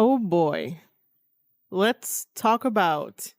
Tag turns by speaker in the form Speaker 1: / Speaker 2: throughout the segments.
Speaker 1: Oh boy. Let's talk about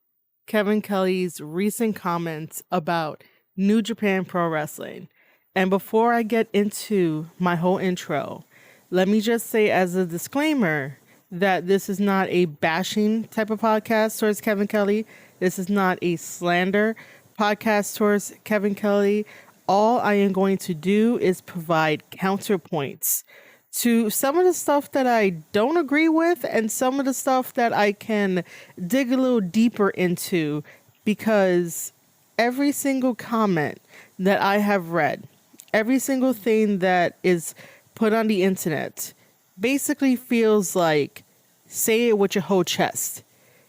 Speaker 1: Kevin Kelly's recent comments about New Japan Pro Wrestling. And before I get into my whole intro, let me just say as a disclaimer that this is not a bashing type of podcast towards Kevin Kelly. This is not a slander podcast towards Kevin Kelly. All I am going to do is provide counterpoints to some of the stuff that I don't agree with and some of the stuff that I can dig a little deeper into, because every single comment that I have read, every single thing that is put on the internet basically feels like say it with your whole chest.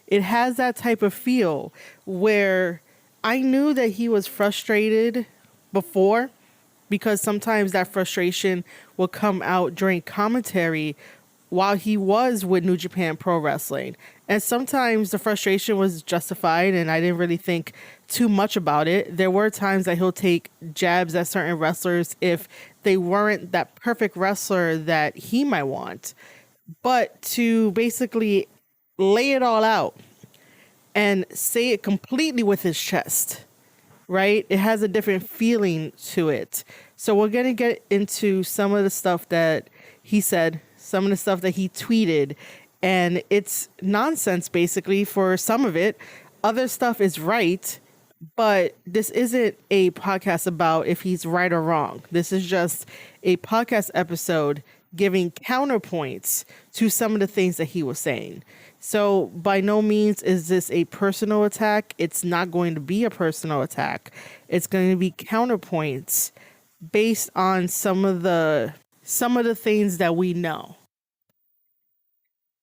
Speaker 1: It has that type of feel where I knew that he was frustrated before, because sometimes that frustration will come out during commentary while he was with New Japan Pro Wrestling. And sometimes the frustration was justified and I didn't really think too much about it. There were times that he'll take jabs at certain wrestlers if they weren't that perfect wrestler that he might want. But to basically lay it all out and say it completely with his chest, right? It has a different feeling to it. So we're going to get into some of the stuff that he said, some of the stuff that he tweeted, and it's nonsense basically for some of it. Other stuff is right, but this isn't a podcast about if he's right or wrong. This is just a podcast episode giving counterpoints to some of the things that he was saying. So by no means is this a personal attack. It's not going to be a personal attack. It's going to be counterpoints based on some of the things that we know.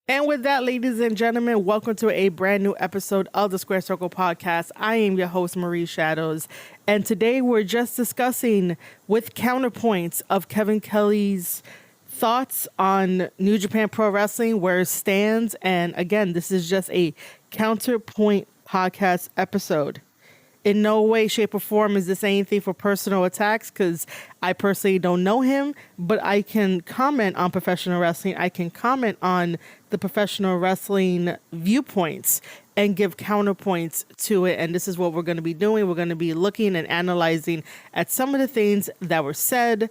Speaker 1: And with that, ladies and gentlemen, welcome to a brand new episode of the Square Circle Podcast. I am your host, Marie Shadows, and today we're just discussing with counterpoints of Kevin Kelly's thoughts on New Japan Pro Wrestling, where it stands. And again, this is just a counterpoint podcast episode. In no way, shape, or form is this anything for personal attacks, because I personally don't know him, but I can comment on professional wrestling. I can comment on the professional wrestling viewpoints and give counterpoints to it. And this is what we're going to be doing. We're going to be looking and analyzing at some of the things that were said.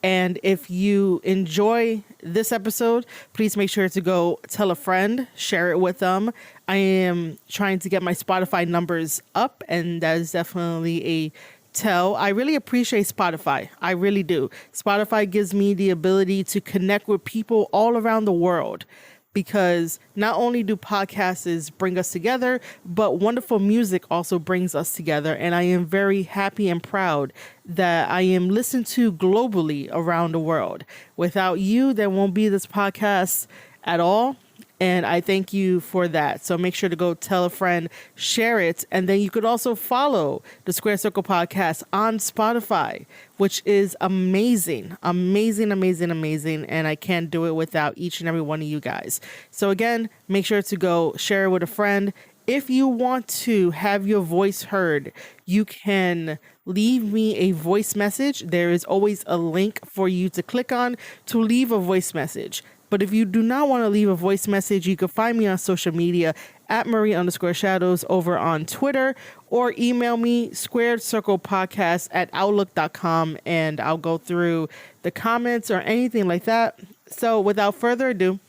Speaker 1: And if you enjoy this episode, please make sure to go tell a friend, share it with them. I am trying to get my Spotify numbers up, and that is definitely a tell. I really appreciate Spotify. I really do. Spotify gives me the ability to connect with people all around the world, because not only do podcasts bring us together, but wonderful music also brings us together. And I am very happy and proud that I am listened to globally around the world. Without you, there won't be this podcast at all. And I thank you for that. So make sure to go tell a friend, share it. And then you could also follow the Square Circle Podcast on Spotify, which is amazing, amazing, amazing, amazing. And I can't do it without each and every one of you guys. So again, make sure to go share it with a friend. If you want to have your voice heard, you can leave me a voice message. There is always a link for you to click on to leave a voice message. But if you do not want to leave a voice message, you can find me on social media at Marie_Shadows over on Twitter, or email me squaredcirclepodcast@outlook.com, and I'll go through the comments or anything like that. So without further ado,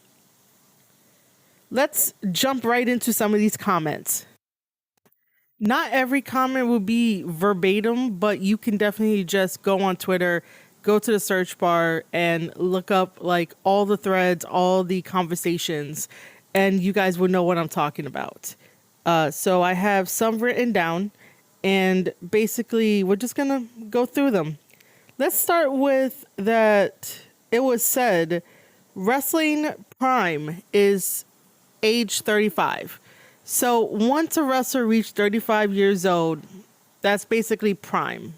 Speaker 1: let's jump right into some of these comments. Not every comment will be verbatim, but you can definitely just go on Twitter, go to the search bar and look up like all the threads, all the conversations, and you guys will know what I'm talking about. So I have some written down, and basically we're just going to go through them. Let's start with that. It was said wrestling prime is age 35. So once a wrestler reached 35 years old, that's basically prime,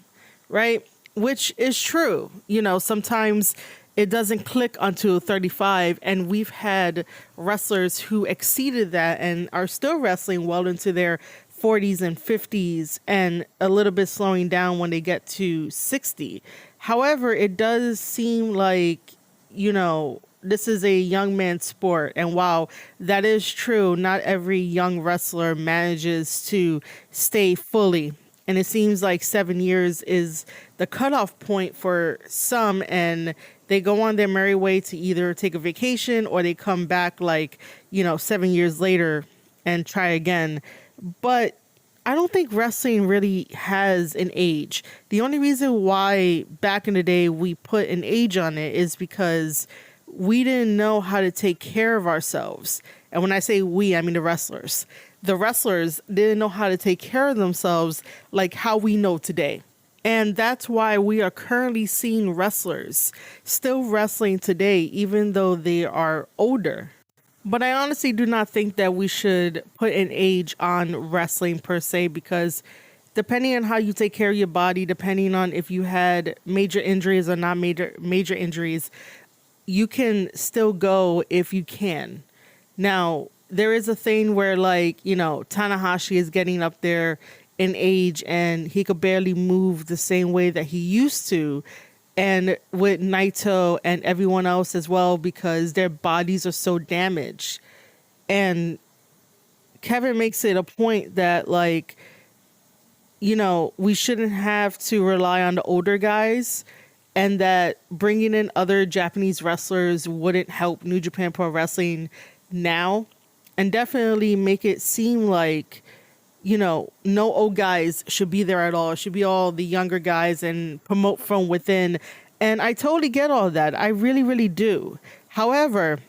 Speaker 1: right? Which is true. You know, sometimes it doesn't click until 35, and we've had wrestlers who exceeded that and are still wrestling well into their 40s and 50s, and a little bit slowing down when they get to 60. However, it does seem like, you know, this is a young man's sport. And while that is true, not every young wrestler manages to stay fully. And it seems like 7 years is the cutoff point for some. And they go on their merry way to either take a vacation or they come back like, 7 years later and try again. But I don't think wrestling really has an age. The only reason why back in the day we put an age on it is because we didn't know how to take care of ourselves. And when I say we, I mean the wrestlers. The wrestlers didn't know how to take care of themselves like how we know today. And that's why we are currently seeing wrestlers still wrestling today, even though they are older. But I honestly do not think that we should put an age on wrestling per se, because depending on how you take care of your body, depending on if you had major injuries or not major injuries, you can still go if you can. Now, there is a thing where Tanahashi is getting up there in age and he could barely move the same way that he used to. And with Naito and everyone else as well, because their bodies are so damaged. And Kevin makes it a point that, we shouldn't have to rely on the older guys, and that bringing in other Japanese wrestlers wouldn't help New Japan Pro Wrestling now, and definitely make it seem like, no old guys should be there at all. It should be all the younger guys and promote from within. And I totally get all that. I really, really do. However,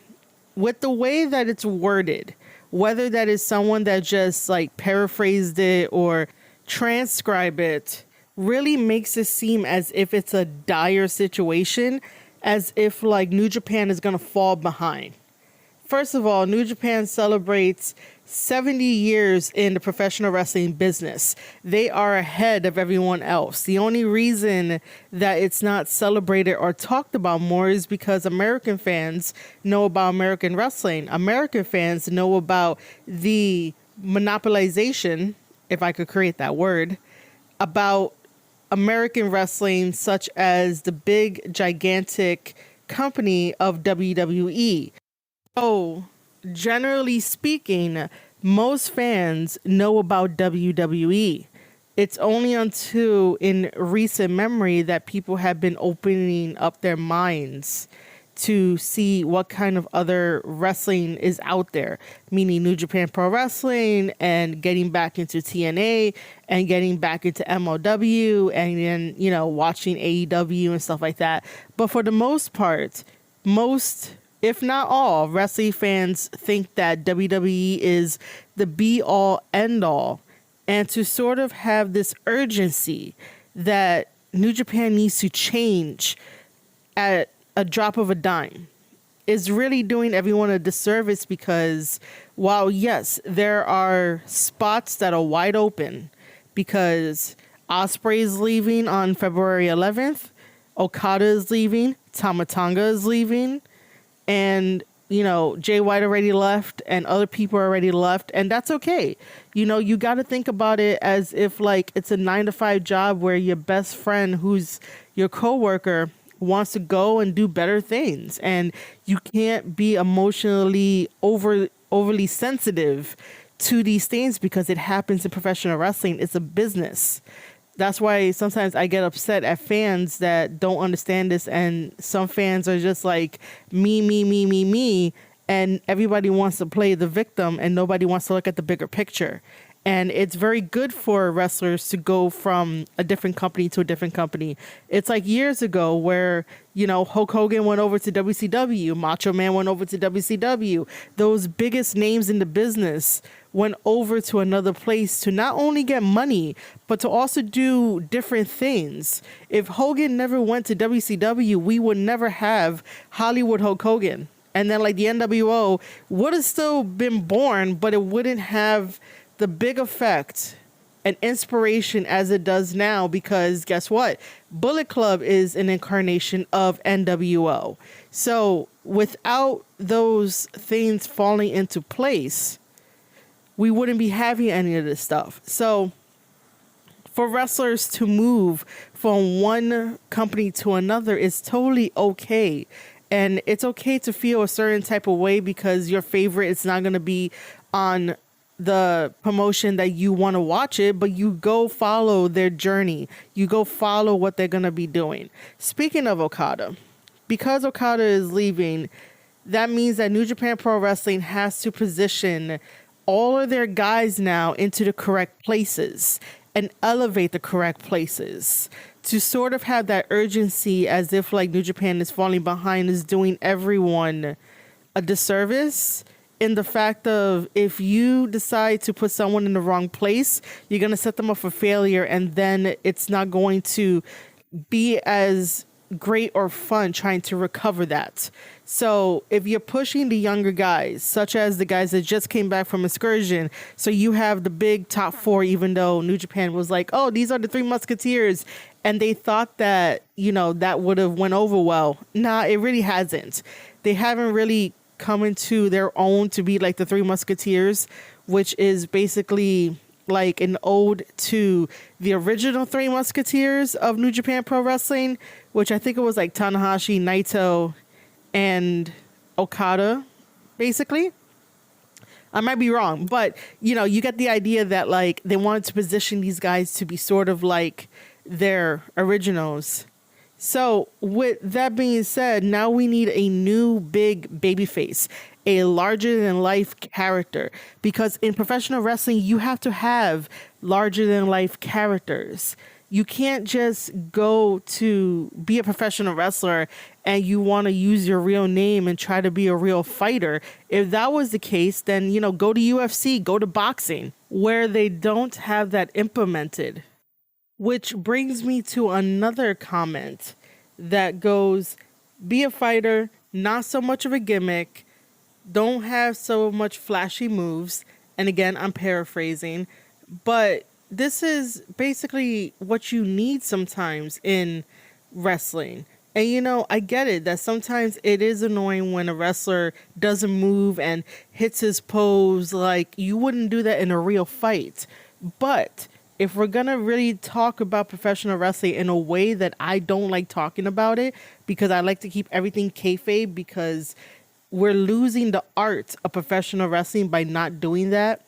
Speaker 1: with the way that it's worded, whether that is someone that just paraphrased it or transcribe it, really makes it seem as if it's a dire situation, as if New Japan is going to fall behind. First of all, New Japan celebrates 70 years in the professional wrestling business. They are ahead of everyone else. The only reason that it's not celebrated or talked about more is because American fans know about American wrestling. American fans know about the monopolization, if I could create that word, about American wrestling, such as the big, gigantic company of WWE. So, generally speaking, most fans know about WWE. It's only until in recent memory that people have been opening up their minds to see what kind of other wrestling is out there, meaning New Japan Pro Wrestling, and getting back into TNA and getting back into MLW, and then, watching AEW and stuff like that. But for the most part, if not all, wrestling fans think that WWE is the be-all, end-all. And to sort of have this urgency that New Japan needs to change at a drop of a dime is really doing everyone a disservice, because while, yes, there are spots that are wide open, because Ospreay is leaving on February 11th, Okada is leaving, Tama Tonga is leaving, and, Jay White already left and other people already left. And that's okay. You got to think about it as if it's a 9-to-5 job where your best friend, who's your coworker, wants to go and do better things. And you can't be emotionally overly sensitive to these things, because it happens in professional wrestling. It's a business. That's why sometimes I get upset at fans that don't understand this, and some fans are just like, me, and everybody wants to play the victim and nobody wants to look at the bigger picture. And it's very good for wrestlers to go from a different company to a different company. It's like years ago where, Hulk Hogan went over to WCW, Macho Man went over to WCW. Those biggest names in the business went over to another place to not only get money, but to also do different things. If Hogan never went to WCW, we would never have Hollywood Hulk Hogan. And then the NWO would have still been born, but it wouldn't have the big effect and inspiration as it does now, because guess what? Bullet Club is an incarnation of NWO. So without those things falling into place, we wouldn't be having any of this stuff. So for wrestlers to move from one company to another is totally okay. And it's okay to feel a certain type of way because your favorite is not going to be on the promotion that you want to watch it, but you go follow their journey. You go follow what they're going to be doing. Speaking of Okada, because Okada is leaving, that means that New Japan Pro Wrestling has to position all of their guys now into the correct places and elevate the correct places to sort of have that urgency, as if like New Japan is falling behind, is doing everyone a disservice in the fact of, if you decide to put someone in the wrong place, you're going to set them up for failure, and then it's not going to be as great or fun trying to recover that. So if you're pushing the younger guys, such as the guys that just came back from Excursion, so you have the big top four, even though New Japan was like, oh, these are the Three Musketeers, and they thought that, you know, that would have went over well. Nah, it really hasn't. They haven't really come into their own to be like the Three Musketeers, which is basically like an ode to the original Three Musketeers of New Japan Pro Wrestling, which I think it was like Tanahashi, Naito, and Okada, basically. I might be wrong, but you know, you get the idea that like they wanted to position these guys to be sort of like their originals. So with that being said, now we need a new big babyface, a larger than life character, because in professional wrestling, you have to have larger than life characters. You can't just go to be a professional wrestler and you want to use your real name and try to be a real fighter. If that was the case, then, you know, go to UFC, go to boxing, where they don't have that implemented. Which brings me to another comment that goes, be a fighter, not so much of a gimmick, don't have so much flashy moves. And again, I'm paraphrasing, but this is basically what you need sometimes in wrestling. And you know, I get it that sometimes it is annoying when a wrestler doesn't move and hits his pose. Like, you wouldn't do that in a real fight. But if we're going to really talk about professional wrestling in a way that I don't like talking about it, because I like to keep everything kayfabe, because we're losing the art of professional wrestling by not doing that.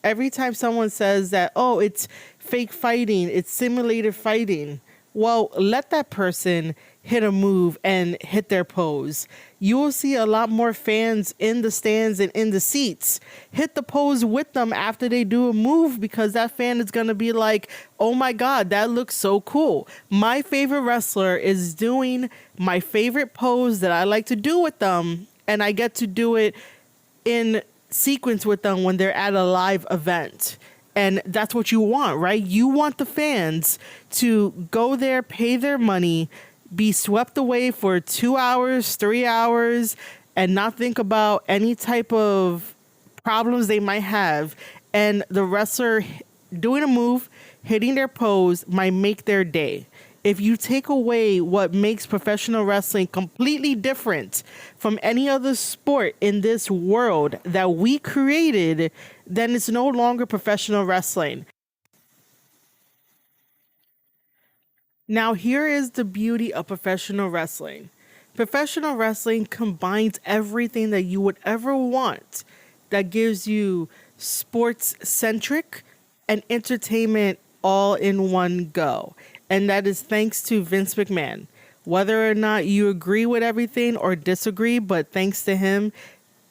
Speaker 1: Every time someone says that, oh, it's fake fighting, it's simulated fighting, well, let that person hit a move and hit their pose. You will see a lot more fans in the stands and in the seats hit the pose with them after they do a move, because that fan is going to be like, oh my God, that looks so cool. My favorite wrestler is doing my favorite pose that I like to do with them, and I get to do it in sequence with them when they're at a live event. And that's what you want, right? You want the fans to go there, pay their money, be swept away for 2 hours, 3 hours, and not think about any type of problems they might have. And the wrestler doing a move, hitting their pose, might make their day. If you take away what makes professional wrestling completely different from any other sport in this world that we created, then it's no longer professional wrestling. Now, here is the beauty of professional wrestling. Professional wrestling combines everything that you would ever want, that gives you sports centric and entertainment all in one go. And that is thanks to Vince McMahon. Whether or not you agree with everything or disagree, but thanks to him,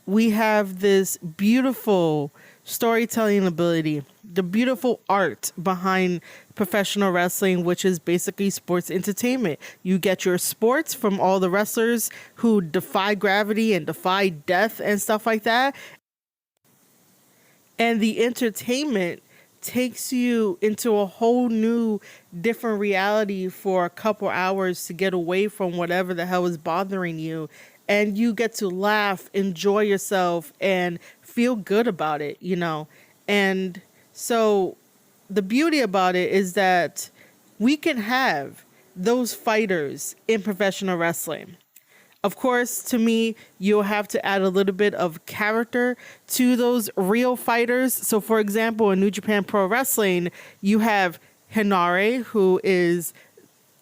Speaker 1: we have this beautiful storytelling ability, the beautiful art behind professional wrestling, which is basically sports entertainment. You get your sports from all the wrestlers who defy gravity and defy death and stuff like that. And the entertainment takes you into a whole new different reality for a couple hours to get away from whatever the hell is bothering you, and you get to laugh, enjoy yourself, and feel good about it, you know. And so the beauty about it is that we can have those fighters in professional wrestling. Of course, to me, you'll have to add a little bit of character to those real fighters. So, for example, in New Japan Pro Wrestling, you have Hinare, who is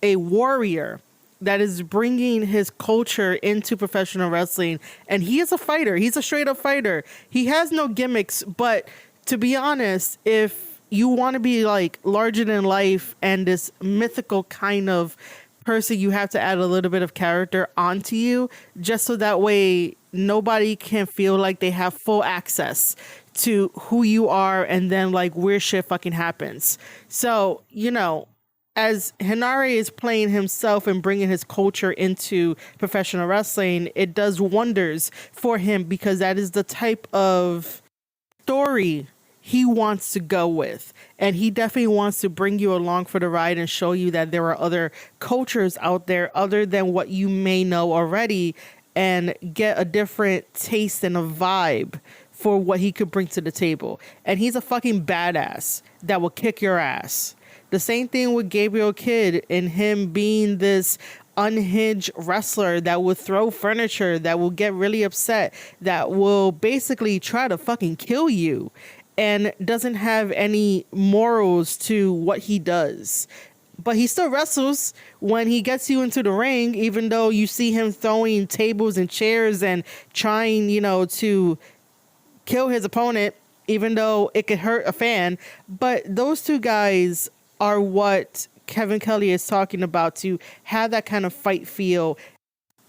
Speaker 1: a warrior. that is bringing his culture into professional wrestling. And he is a fighter. He's a straight up fighter. He has no gimmicks. But to be honest, if you want to be like larger than life and this mythical kind of person, you have to add a little bit of character onto you, just so that way nobody can feel like they have full access to who you are, and then like weird shit fucking happens. So, you know, as Henare is playing himself and bringing his culture into professional wrestling, it does wonders for him, because that is the type of story he wants to go with. And he definitely wants to bring you along for the ride and show you that there are other cultures out there other than what you may know already, and get a different taste and a vibe for what he could bring to the table. And he's a fucking badass that will kick your ass. The same thing with Gabriel Kidd, and him being this unhinged wrestler that will throw furniture, that will get really upset, that will basically try to fucking kill you, and doesn't have any morals to what he does. But he still wrestles when he gets you into the ring, even though you see him throwing tables and chairs and trying, you know, to kill his opponent, even though it could hurt a fan. But those two guys are what Kevin Kelly is talking about, to have that kind of fight feel.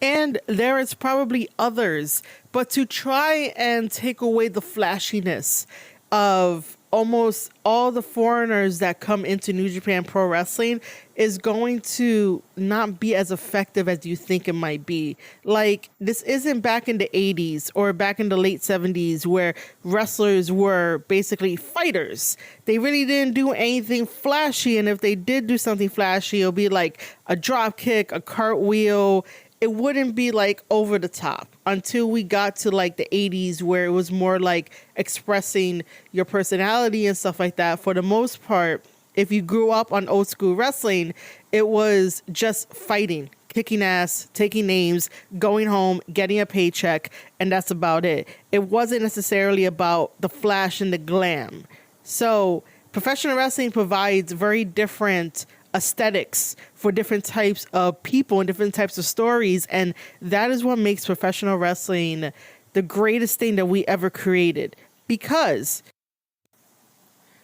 Speaker 1: And there is probably others, but to try and take away the flashiness of almost all the foreigners that come into New Japan Pro Wrestling is going to not be as effective as you think it might be. Like, this isn't back in the 80s or back in the late 70s where wrestlers were basically fighters. They really didn't do anything flashy, and if they did do something flashy, it'll be like a drop kick, a cartwheel. It wouldn't be like over the top until we got to like the 80s, where it was more like expressing your personality and stuff like that. For the most part, if you grew up on old school wrestling, it was just fighting, kicking ass, taking names, going home, getting a paycheck, and that's about it. It wasn't necessarily about the flash and the glam. So professional wrestling provides very different aesthetics for different types of people and different types of stories, and that is what makes professional wrestling the greatest thing that we ever created, because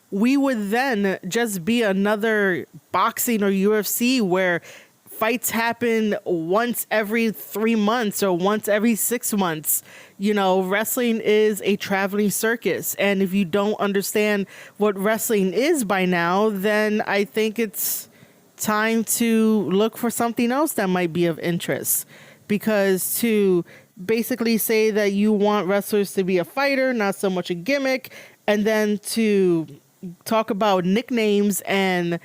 Speaker 1: we would then just be another boxing or UFC where fights happen once every 3 months or once every 6 months. You know, wrestling is a traveling circus, and if you don't understand what wrestling is by now, then I think it's time to look for something else that might be of interest. Because to basically say that you want wrestlers to be a fighter, not so much a gimmick, and then to talk about nicknames and,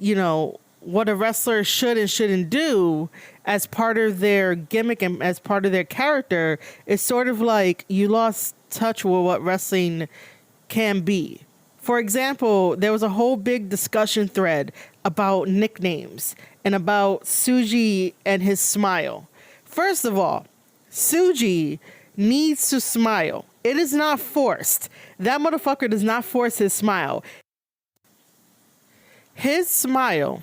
Speaker 1: you know, what a wrestler should and shouldn't do as part of their gimmick and as part of their character, is sort of like you lost touch with what wrestling can be. For example, there was a whole big discussion thread about nicknames and about Tsuji and his smile. First of all, Tsuji needs to smile. It is not forced. That motherfucker does not force his smile. His smile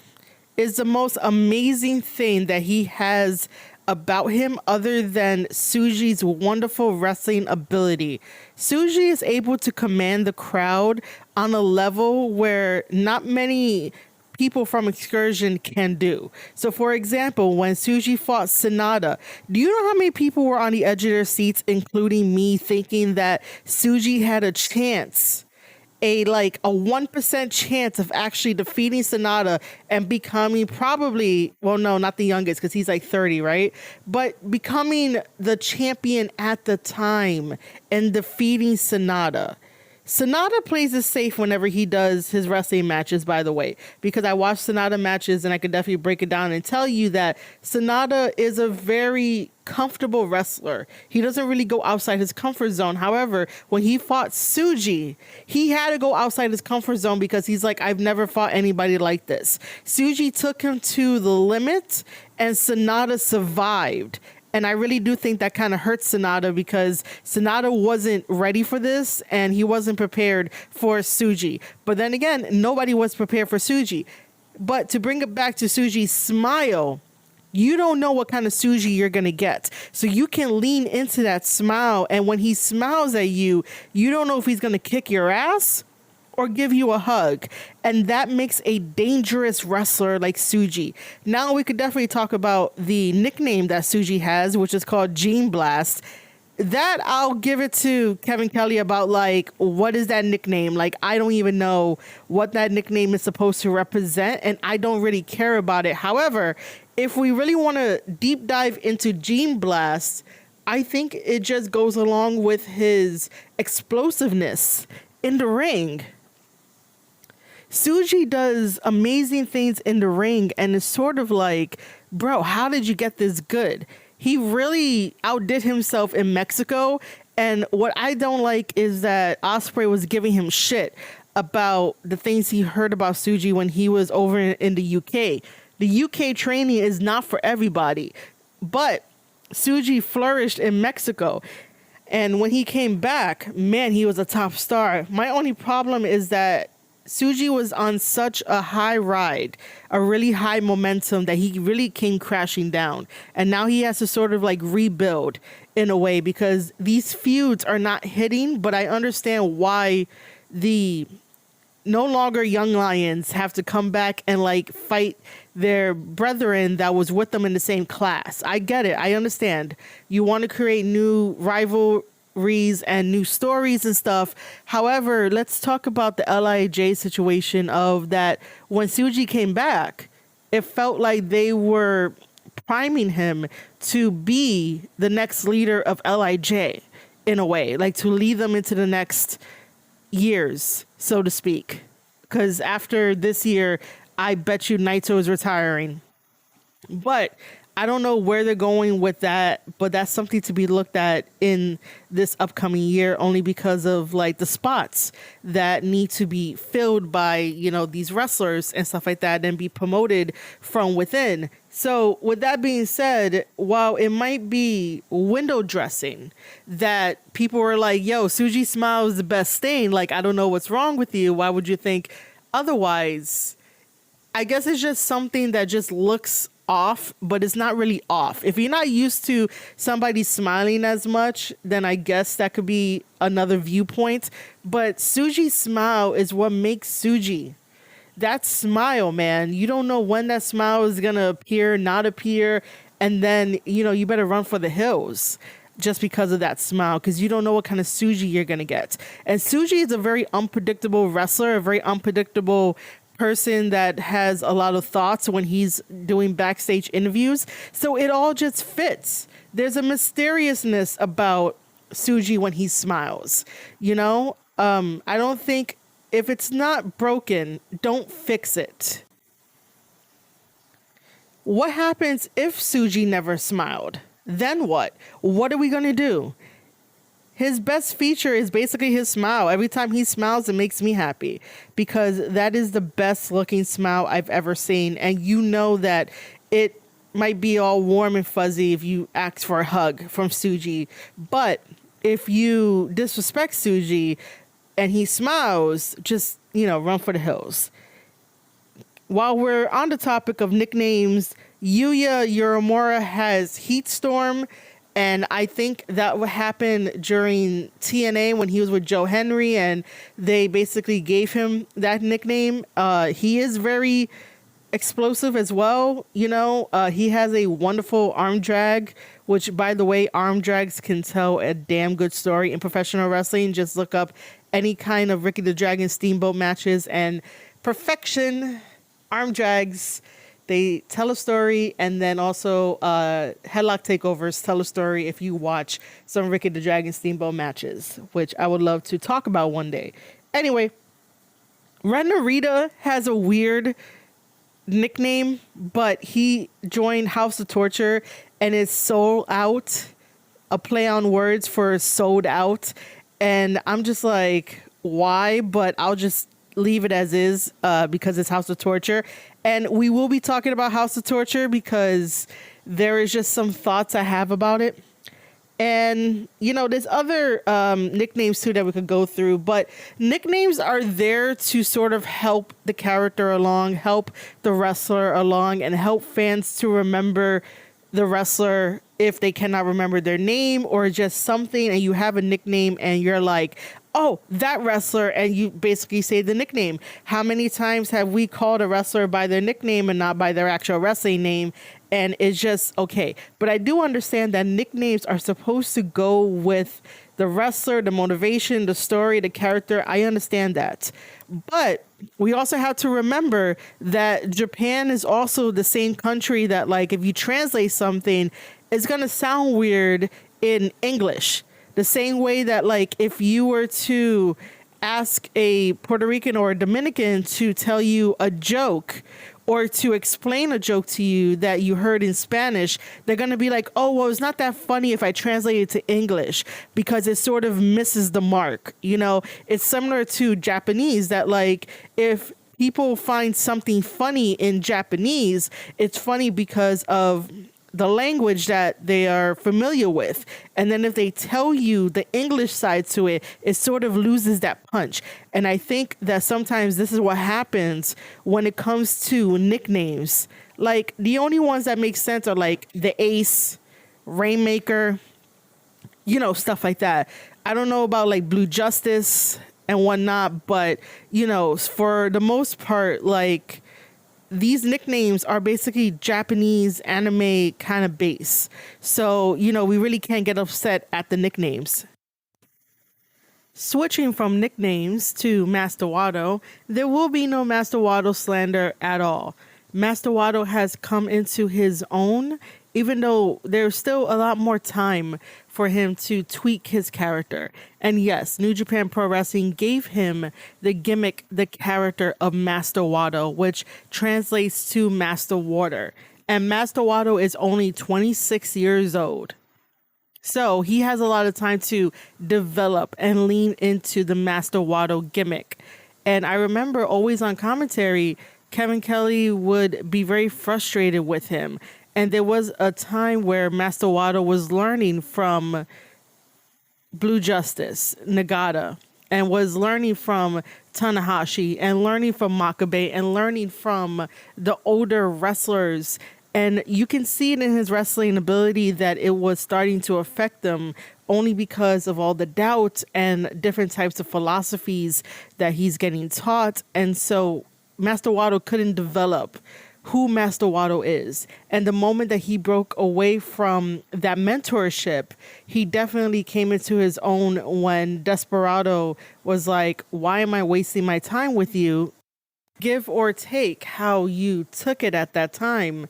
Speaker 1: is the most amazing thing that he has about him, other than Tsuji's wonderful wrestling ability. Tsuji is able to command the crowd on a level where not many people from Excursion can do. So for example, when Tsuji fought Sanada, do you know how many people were on the edge of their seats, including me, thinking that Tsuji had a chance, a 1% chance of actually defeating Sanada and becoming probably, well, no, not the youngest, because he's like 30, right? But becoming the champion at the time and defeating Sanada. Sanada plays it safe whenever he does his wrestling matches, by the way, because I watched Sanada matches and I could definitely break it down and tell you that Sanada is a very comfortable wrestler. He doesn't really go outside his comfort zone. However, when he fought Tsuji, he had to go outside his comfort zone because he's like, I've never fought anybody like this. Tsuji took him to the limit and Sanada survived. And I really do think that kind of hurts Sanada, because Sanada wasn't ready for this and he wasn't prepared for Tsuji. But then again, nobody was prepared for Tsuji. But to bring it back to Tsuji's smile, You don't know what kind of Suji you're going to get. So you can lean into that smile. And when he smiles at you, you don't know if he's going to kick your ass or give you a hug. And that makes a dangerous wrestler like Suji. Now we could definitely talk about the nickname that Suji has, which is called Gene Blast. That I'll give it to Kevin Kelly about, like, what is that nickname? Like, I don't even know what that nickname is supposed to represent, and I don't really care about it. However, if we really want to deep dive into Gene Blast, I think it just goes along with his explosiveness in the ring. Suji does amazing things in the ring, and it's sort of like, bro, how did you get this good? He really outdid himself in Mexico. And what I don't like is that Ospreay was giving him shit about the things he heard about Suji when he was over in the UK. The UK training is not for everybody, but Suji flourished in Mexico. And when he came back, man, he was a top star. My only problem is that Suji was on such a high ride, a really high momentum, that he really came crashing down. And now he has to sort of like rebuild in a way, because these feuds are not hitting. But I understand why the no longer young lions have to come back and like fight their brethren that was with them in the same class. I get it. I understand. You want to create new rivalries and new stories and stuff. However, let's talk about the LIJ situation of that. When Suji came back, it felt like they were priming him to be the next leader of LIJ in a way, like to lead them into the next years, so to speak. Because after this year, I bet you Naito is retiring. But I don't know where they're going with that, but that's something to be looked at in this upcoming year, only because of like the spots that need to be filled by, you know, these wrestlers and stuff like that, and be promoted from within. So with that being said, while it might be window dressing that people were like, yo, Suji Smile is the best thing, like, I don't know what's wrong with you. Why would you think otherwise? I guess it's just something that just looks off, but it's not really off. If you're not used to somebody smiling as much, then I guess that could be another viewpoint. But Suji's smile is what makes Suji. That smile, man, you don't know when that smile is gonna appear, not appear, and then, you know, you better run for the hills just because of that smile, because you don't know what kind of Suji you're gonna get. And Suji is a very unpredictable wrestler, a very unpredictable person that has a lot of thoughts when he's doing backstage interviews. So it all just fits. There's a mysteriousness about Suji when he smiles, you know? I don't think, if it's not broken, don't fix it. What happens if Suji never smiled? Then what? What are we going to do? His best feature is basically his smile. Every time he smiles, it makes me happy, because that is the best looking smile I've ever seen. And you know that it might be all warm and fuzzy if you ask for a hug from Suji. But if you disrespect Suji and he smiles, just, you know, run for the hills. While we're on the topic of nicknames, Yuya Uemura has Heat Storm. And I think that would happen during TNA when he was with Joe Henry, and they basically gave him that nickname. He is very explosive as well. You know, he has a wonderful arm drag, which, by the way, arm drags can tell a damn good story in professional wrestling. Just look up any kind of Ricky the Dragon Steamboat matches, and perfection arm drags, they tell a story. And then also headlock takeovers tell a story if you watch some Ricky the Dragon Steamboat matches, which I would love to talk about one day. Anyway, Ren Narita has a weird nickname, but he joined House of Torture and is sold out, a play on words for sold out. And I'm just like, why? But I'll just leave it as is, because it's House of Torture. And we will be talking about House of Torture because there is just some thoughts I have about it. And, there's other nicknames too that we could go through, but nicknames are there to sort of help the character along, help the wrestler along, and help fans to remember the wrestler if they cannot remember their name or just something, and you have a nickname and you're like, oh, that wrestler, and you basically say the nickname. How many times have we called a wrestler by their nickname and not by their actual wrestling name? And it's just okay. But I do understand that nicknames are supposed to go with the wrestler, the motivation, the story, the character. I understand that. But we also have to remember that Japan is also the same country that, like, if you translate something, it's going to sound weird in English. The same way that, like, if you were to ask a Puerto Rican or a Dominican to tell you a joke or to explain a joke to you that you heard in Spanish, they're going to be like, oh, well, it's not that funny if I translate it to English because it sort of misses the mark. It's similar to Japanese that, like, if people find something funny in Japanese, it's funny because of the language that they are familiar with. And then if they tell you the English side to it, it sort of loses that punch. And I think that sometimes this is what happens when it comes to nicknames. Like, the only ones that make sense are like the Ace, Rainmaker, stuff like that. I don't know about like Blue Justice and whatnot, but, for the most part, like, these nicknames are basically Japanese anime kind of base. So, we really can't get upset at the nicknames. Switching from nicknames to Master Wato, there will be no Master Wato slander at all. Master Wato has come into his own, even though there's still a lot more time for him to tweak his character. And yes, New Japan Pro Wrestling gave him the gimmick, the character of Master Wato, which translates to Master Water. And Master Wato is only 26 years old. So he has a lot of time to develop and lean into the Master Wato gimmick. And I remember always on commentary, Kevin Kelly would be very frustrated with him. And there was a time where Master Wato was learning from Blue Justice, Nagata, and was learning from Tanahashi and learning from Makabe and learning from the older wrestlers. And you can see it in his wrestling ability that it was starting to affect them only because of all the doubt and different types of philosophies that he's getting taught. And so Master Wato couldn't develop who Master Wato is. And the moment that he broke away from that mentorship, he definitely came into his own when Desperado was like, why am I wasting my time with you? Give or take how you took it at that time.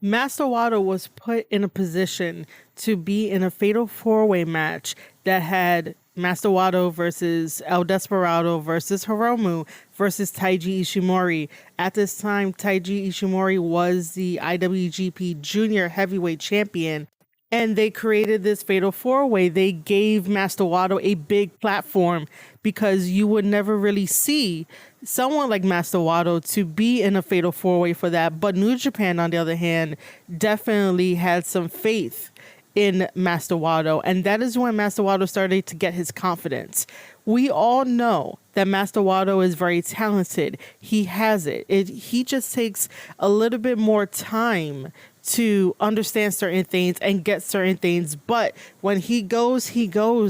Speaker 1: Master Wato was put in a position to be in a fatal four-way match that had Master Wato versus El Desperado versus Hiromu versus Taiji Ishimori. At this time, Taiji Ishimori was the IWGP Junior Heavyweight Champion, and they created this fatal four-way. They gave Master Wato a big platform because you would never really see someone like Master Wato to be in a fatal four-way for that. But New Japan, on the other hand, definitely had some faith in Master Wato, and that is when Master Wato started to get his confidence. We all know that Master Wato is very talented. He has it. He just takes a little bit more time to understand certain things and get certain things. But when he goes,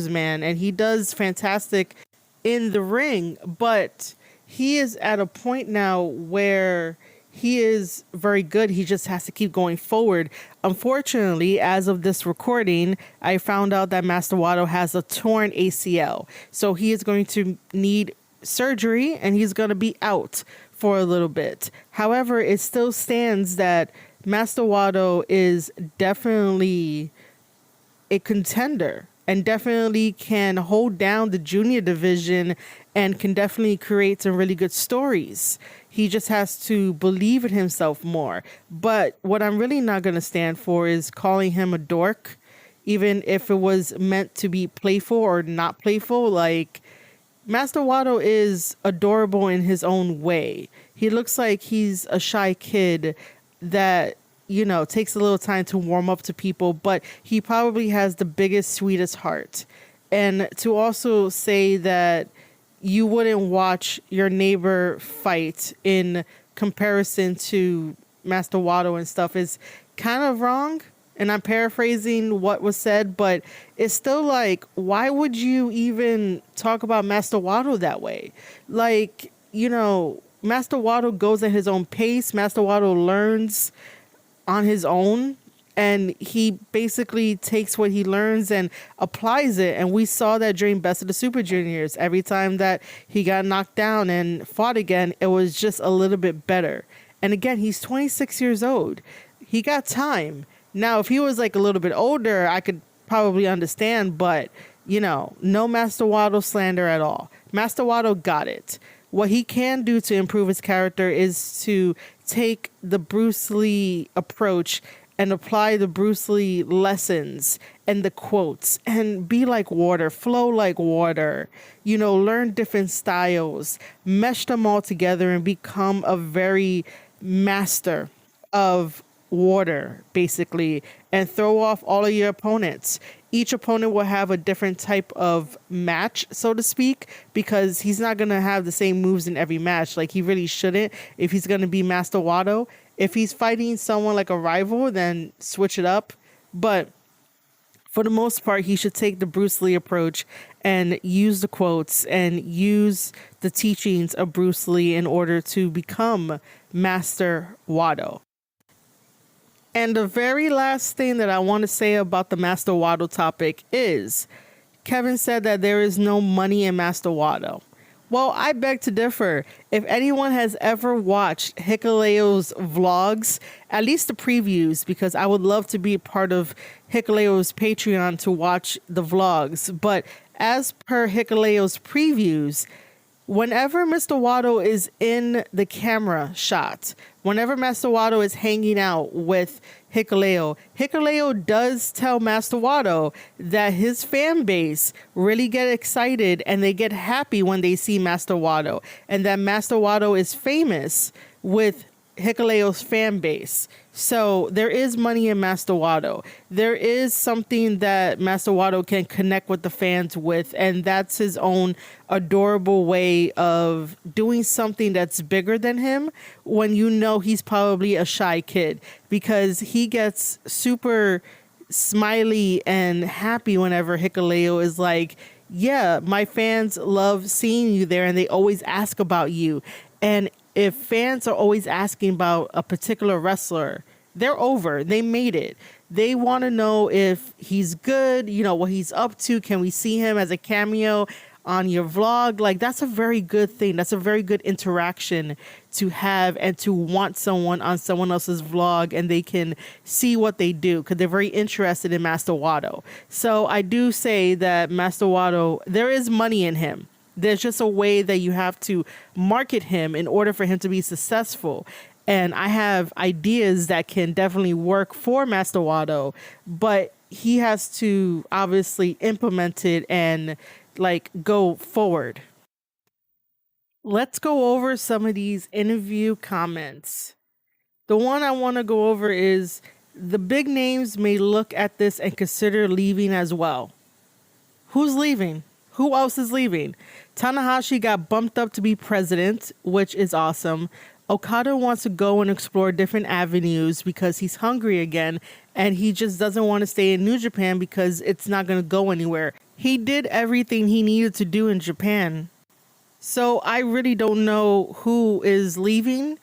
Speaker 1: man, and he does fantastic in the ring. But he is at a point now where he is very good. He just has to keep going forward. Unfortunately, as of this recording, I found out that Master Wato has a torn ACL. So he is going to need surgery and he's going to be out for a little bit. However, it still stands that Master Wato is definitely a contender and definitely can hold down the junior division and can definitely create some really good stories. He just has to believe in himself more. But what I'm really not going to stand for is calling him a dork, even if it was meant to be playful or not playful. Like, Master Wato is adorable in his own way. He looks like he's a shy kid that, takes a little time to warm up to people, but he probably has the biggest, sweetest heart. And to also say that you wouldn't watch your neighbor fight in comparison to Master Wado and stuff is kind of wrong. And I'm paraphrasing what was said, but it's still like, why would you even talk about Master Wado that way? Like, Master Wado goes at his own pace. Master Wado learns on his own, and he basically takes what he learns and applies it. And we saw that during Best of the Super Juniors. Every time that he got knocked down and fought again, it was just a little bit better. And again, he's 26 years old. He got time. Now, if he was like a little bit older, I could probably understand, but, no Master Wado slander at all. Master Wado got it. What he can do to improve his character is to take the Bruce Lee approach and apply the Bruce Lee lessons and the quotes and be like water, flow like water, learn different styles, mesh them all together and become a very master of water, basically, and throw off all of your opponents. Each opponent will have a different type of match, so to speak, because he's not going to have the same moves in every match. Like, he really shouldn't if he's going to be Master Wado. If he's fighting someone like a rival, then switch it up. But for the most part, he should take the Bruce Lee approach and use the quotes and use the teachings of Bruce Lee in order to become Master Wado. And the very last thing that I want to say about the Master Wado topic is Kevin said that there is no money in Master Wado. Well, I beg to differ. If anyone has ever watched Hikuleo's vlogs, at least the previews, because I would love to be part of Hikuleo's Patreon to watch the vlogs. But as per Hikuleo's previews, whenever Mr. Wado is in the camera shot, whenever Master Wado is hanging out with Hikuleo, Hikuleo does tell Master Wado that his fan base really get excited and they get happy when they see Master Wado, and that Master Wado is famous with Hikuleo's fan base. So there is money in Master Wado. There is something that Master Wado can connect with the fans with, and that's his own adorable way of doing something that's bigger than him when he's probably a shy kid, because he gets super smiley and happy whenever Hikuleo is like, yeah, my fans love seeing you there and they always ask about you. And if fans are always asking about a particular wrestler, they're over. They made it. They want to know if he's good, what he's up to. Can we see him as a cameo on your vlog? Like, that's a very good thing. That's a very good interaction to have, and to want someone on someone else's vlog and they can see what they do because they're very interested in Master Wado. So I do say that Master Wado, there is money in him. There's just a way that you have to market him in order for him to be successful. And I have ideas that can definitely work for Master Wado, but he has to obviously implement it and go forward. Let's go over some of these interview comments. The one I want to go over is the big names may look at this and consider leaving as well. Who's leaving? Who else is leaving? Tanahashi got bumped up to be president, which is awesome. Okada wants to go and explore different avenues because he's hungry again, and he just doesn't want to stay in New Japan because it's not going to go anywhere. He did everything he needed to do in Japan. So I really don't know who is leaving.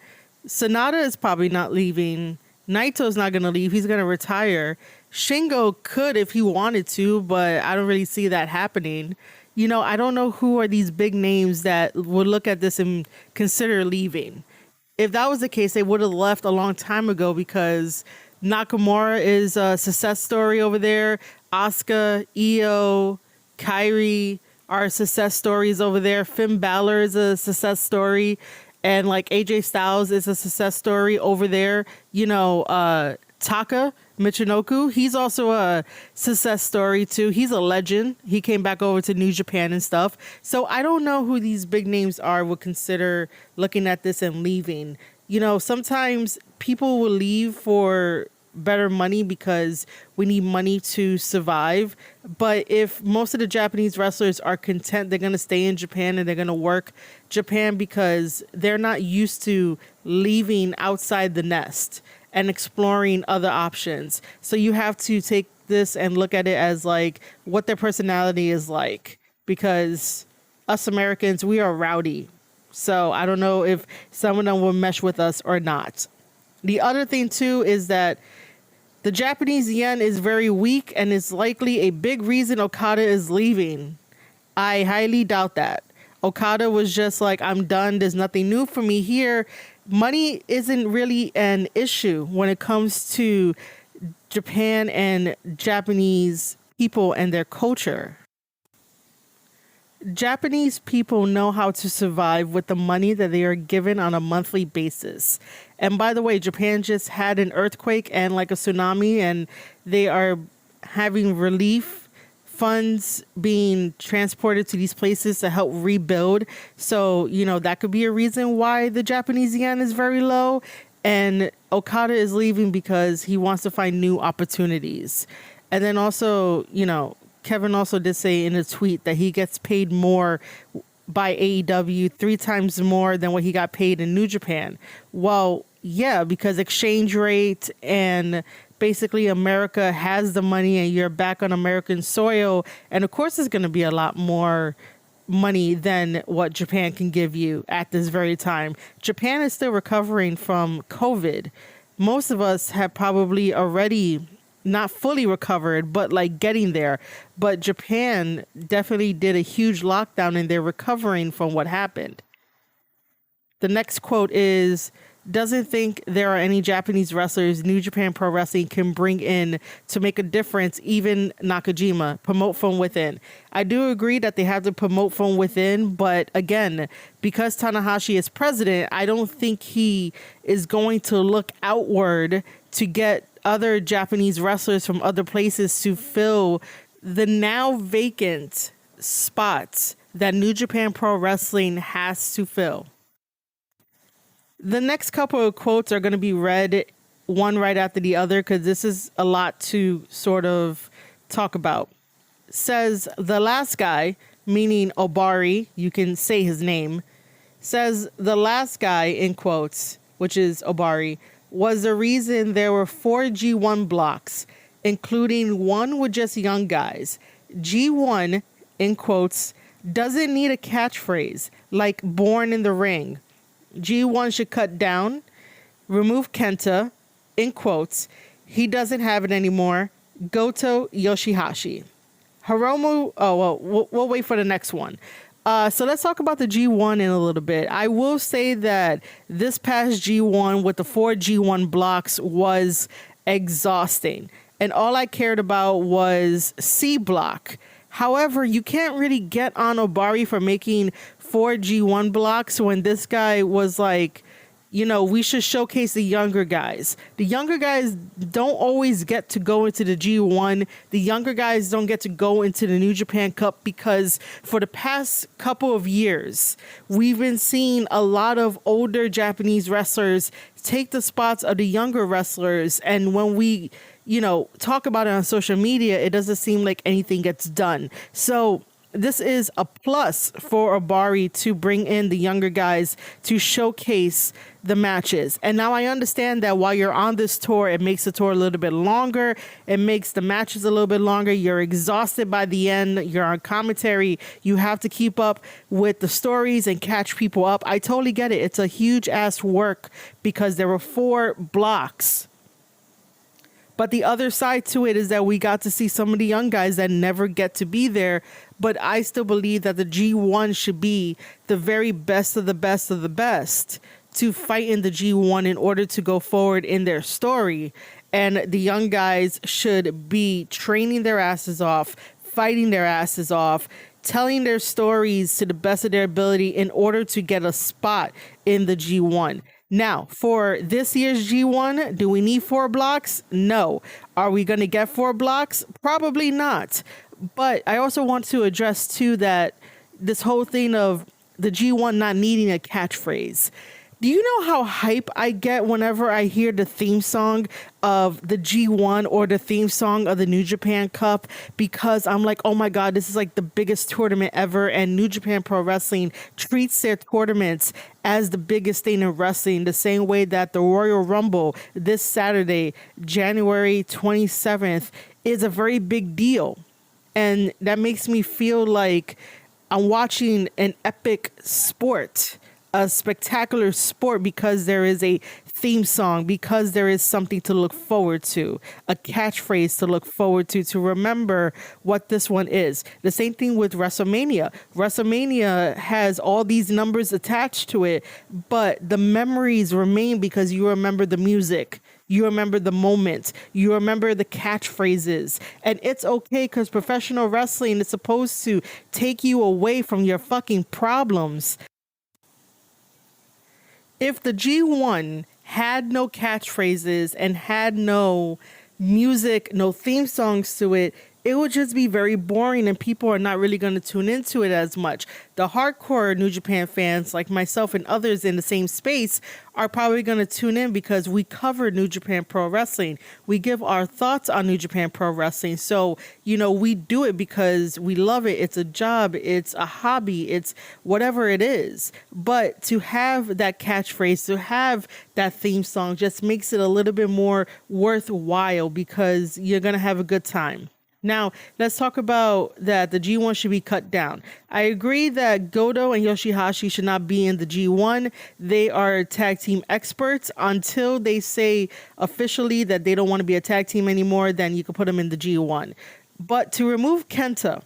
Speaker 1: Sonata is probably not leaving. Naito's not going to leave. He's going to retire. Shingo could if he wanted to, but I don't really see that happening. I don't know who are these big names that would look at this and consider leaving. If that was the case, they would have left a long time ago, because Nakamura is a success story over there. Asuka, Io, Kairi are success stories over there. Finn Balor is a success story. And AJ Styles is a success story over there. Taka Michinoku, he's also a success story too. He's a legend. He came back over to New Japan and stuff. So I don't know who these big names are would consider looking at this and leaving. sometimes people will leave for better money because we need money to survive. But if most of the Japanese wrestlers are content, they're going to stay in Japan and they're going to work Japan because they're not used to leaving outside the nest and exploring other options. So you have to take this and look at it as like what their personality is like, because us Americans, we are rowdy. So I don't know if some of them will mesh with us or not. The other thing too is that the Japanese yen is very weak and is likely a big reason Okada is leaving. I highly doubt that. Okada was just like, I'm done. There's nothing new for me here. Money isn't really an issue when it comes to Japan and Japanese people and their culture. Japanese people know how to survive with the money that they are given on a monthly basis. And by the way, Japan just had an earthquake and like a tsunami, and they are having relief funds being transported to these places to help rebuild. So, that could be a reason why the Japanese yen is very low. And Okada is leaving because he wants to find new opportunities. And then also, Kevin also did say in a tweet that he gets paid more by AEW 3 times more than what he got paid in New Japan. Well, yeah, because exchange rate and basically America has the money and you're back on American soil. And of course, it's going to be a lot more money than what Japan can give you at this very time. Japan is still recovering from COVID. Most of us have probably already not fully recovered, but like getting there. But Japan definitely did a huge lockdown and they're recovering from what happened. The next quote is, doesn't think there are any Japanese wrestlers New Japan Pro Wrestling can bring in to make a difference, even Nakajima, promote from within. I do agree that they have to promote from within, but again, because Tanahashi is president, I don't think he is going to look outward to get other Japanese wrestlers from other places to fill the now vacant spots that New Japan Pro Wrestling has to fill. The next couple of quotes are going to be read one right after the other because this is a lot to sort of talk about. Says the last guy, meaning Obari, you can say his name, says the last guy in quotes, which is Obari, was the reason there were 4 G1 blocks, including one with just young guys. G1, in quotes, doesn't need a catchphrase like born in the ring. G1 should cut down, remove Kenta, in quotes, he doesn't have it anymore, Goto Yoshihashi. Hiromu, we'll wait for the next one. So let's talk about the G1 in a little bit. I will say that this past G1 with the 4 G1 blocks was exhausting. And all I cared about was C block. However, you can't really get on Obari for making 4 G1 blocks when this guy was like, we should showcase the younger guys. The younger guys don't always get to go into the G1. The younger guys don't get to go into the New Japan Cup because for the past couple of years, we've been seeing a lot of older Japanese wrestlers take the spots of the younger wrestlers. And when we, talk about it on social media, it doesn't seem like anything gets done. So this is a plus for Obari to bring in the younger guys to showcase the matches. And now I understand that while you're on this tour, it makes the tour a little bit longer. It makes the matches a little bit longer. You're exhausted by the end. You're on commentary. You have to keep up with the stories and catch people up. I totally get it. It's a huge ass work because there were 4 blocks. But the other side to it is that we got to see some of the young guys that never get to be there. But I still believe that the G1 should be the very best of the best of the best to fight in the G1 in order to go forward in their story. And the young guys should be training their asses off, fighting their asses off, telling their stories to the best of their ability in order to get a spot in the G1. Now, for this year's G1, do we need 4 blocks? No. Are we going to get 4 blocks? Probably not. But I also want to address, too, that this whole thing of the G1 not needing a catchphrase. Do you know how hype I get whenever I hear the theme song of the G1 or the theme song of the New Japan Cup? Because I'm like, oh my God, this is like the biggest tournament ever. And New Japan Pro Wrestling treats their tournaments as the biggest thing in wrestling, the same way that the Royal Rumble this Saturday, January 27th, is a very big deal. And that makes me feel like I'm watching an epic sport, a spectacular sport, because there is a theme song, because there is something to look forward to, a catchphrase to look forward to remember what this one is. The same thing with WrestleMania. WrestleMania has all these numbers attached to it, but the memories remain because you remember the music. You remember the moment. You remember the catchphrases. And it's okay because professional wrestling is supposed to take you away from your fucking problems. If the G1 had no catchphrases and had no music, no theme songs to it, it would just be very boring and people are not really going to tune into it as much. The hardcore New Japan fans, like myself and others in the same space, are probably going to tune in because we cover New Japan Pro Wrestling. We give our thoughts on New Japan Pro Wrestling. So, we do it because we love it. It's a job, it's a hobby, it's whatever it is. But to have that catchphrase, to have that theme song just makes it a little bit more worthwhile because you're going to have a good time. Now, let's talk about that the G1 should be cut down. I agree that Goto and Yoshihashi should not be in the G1. They are tag team experts. Until they say officially that they don't want to be a tag team anymore, then you can put them in the G1. But to remove Kenta,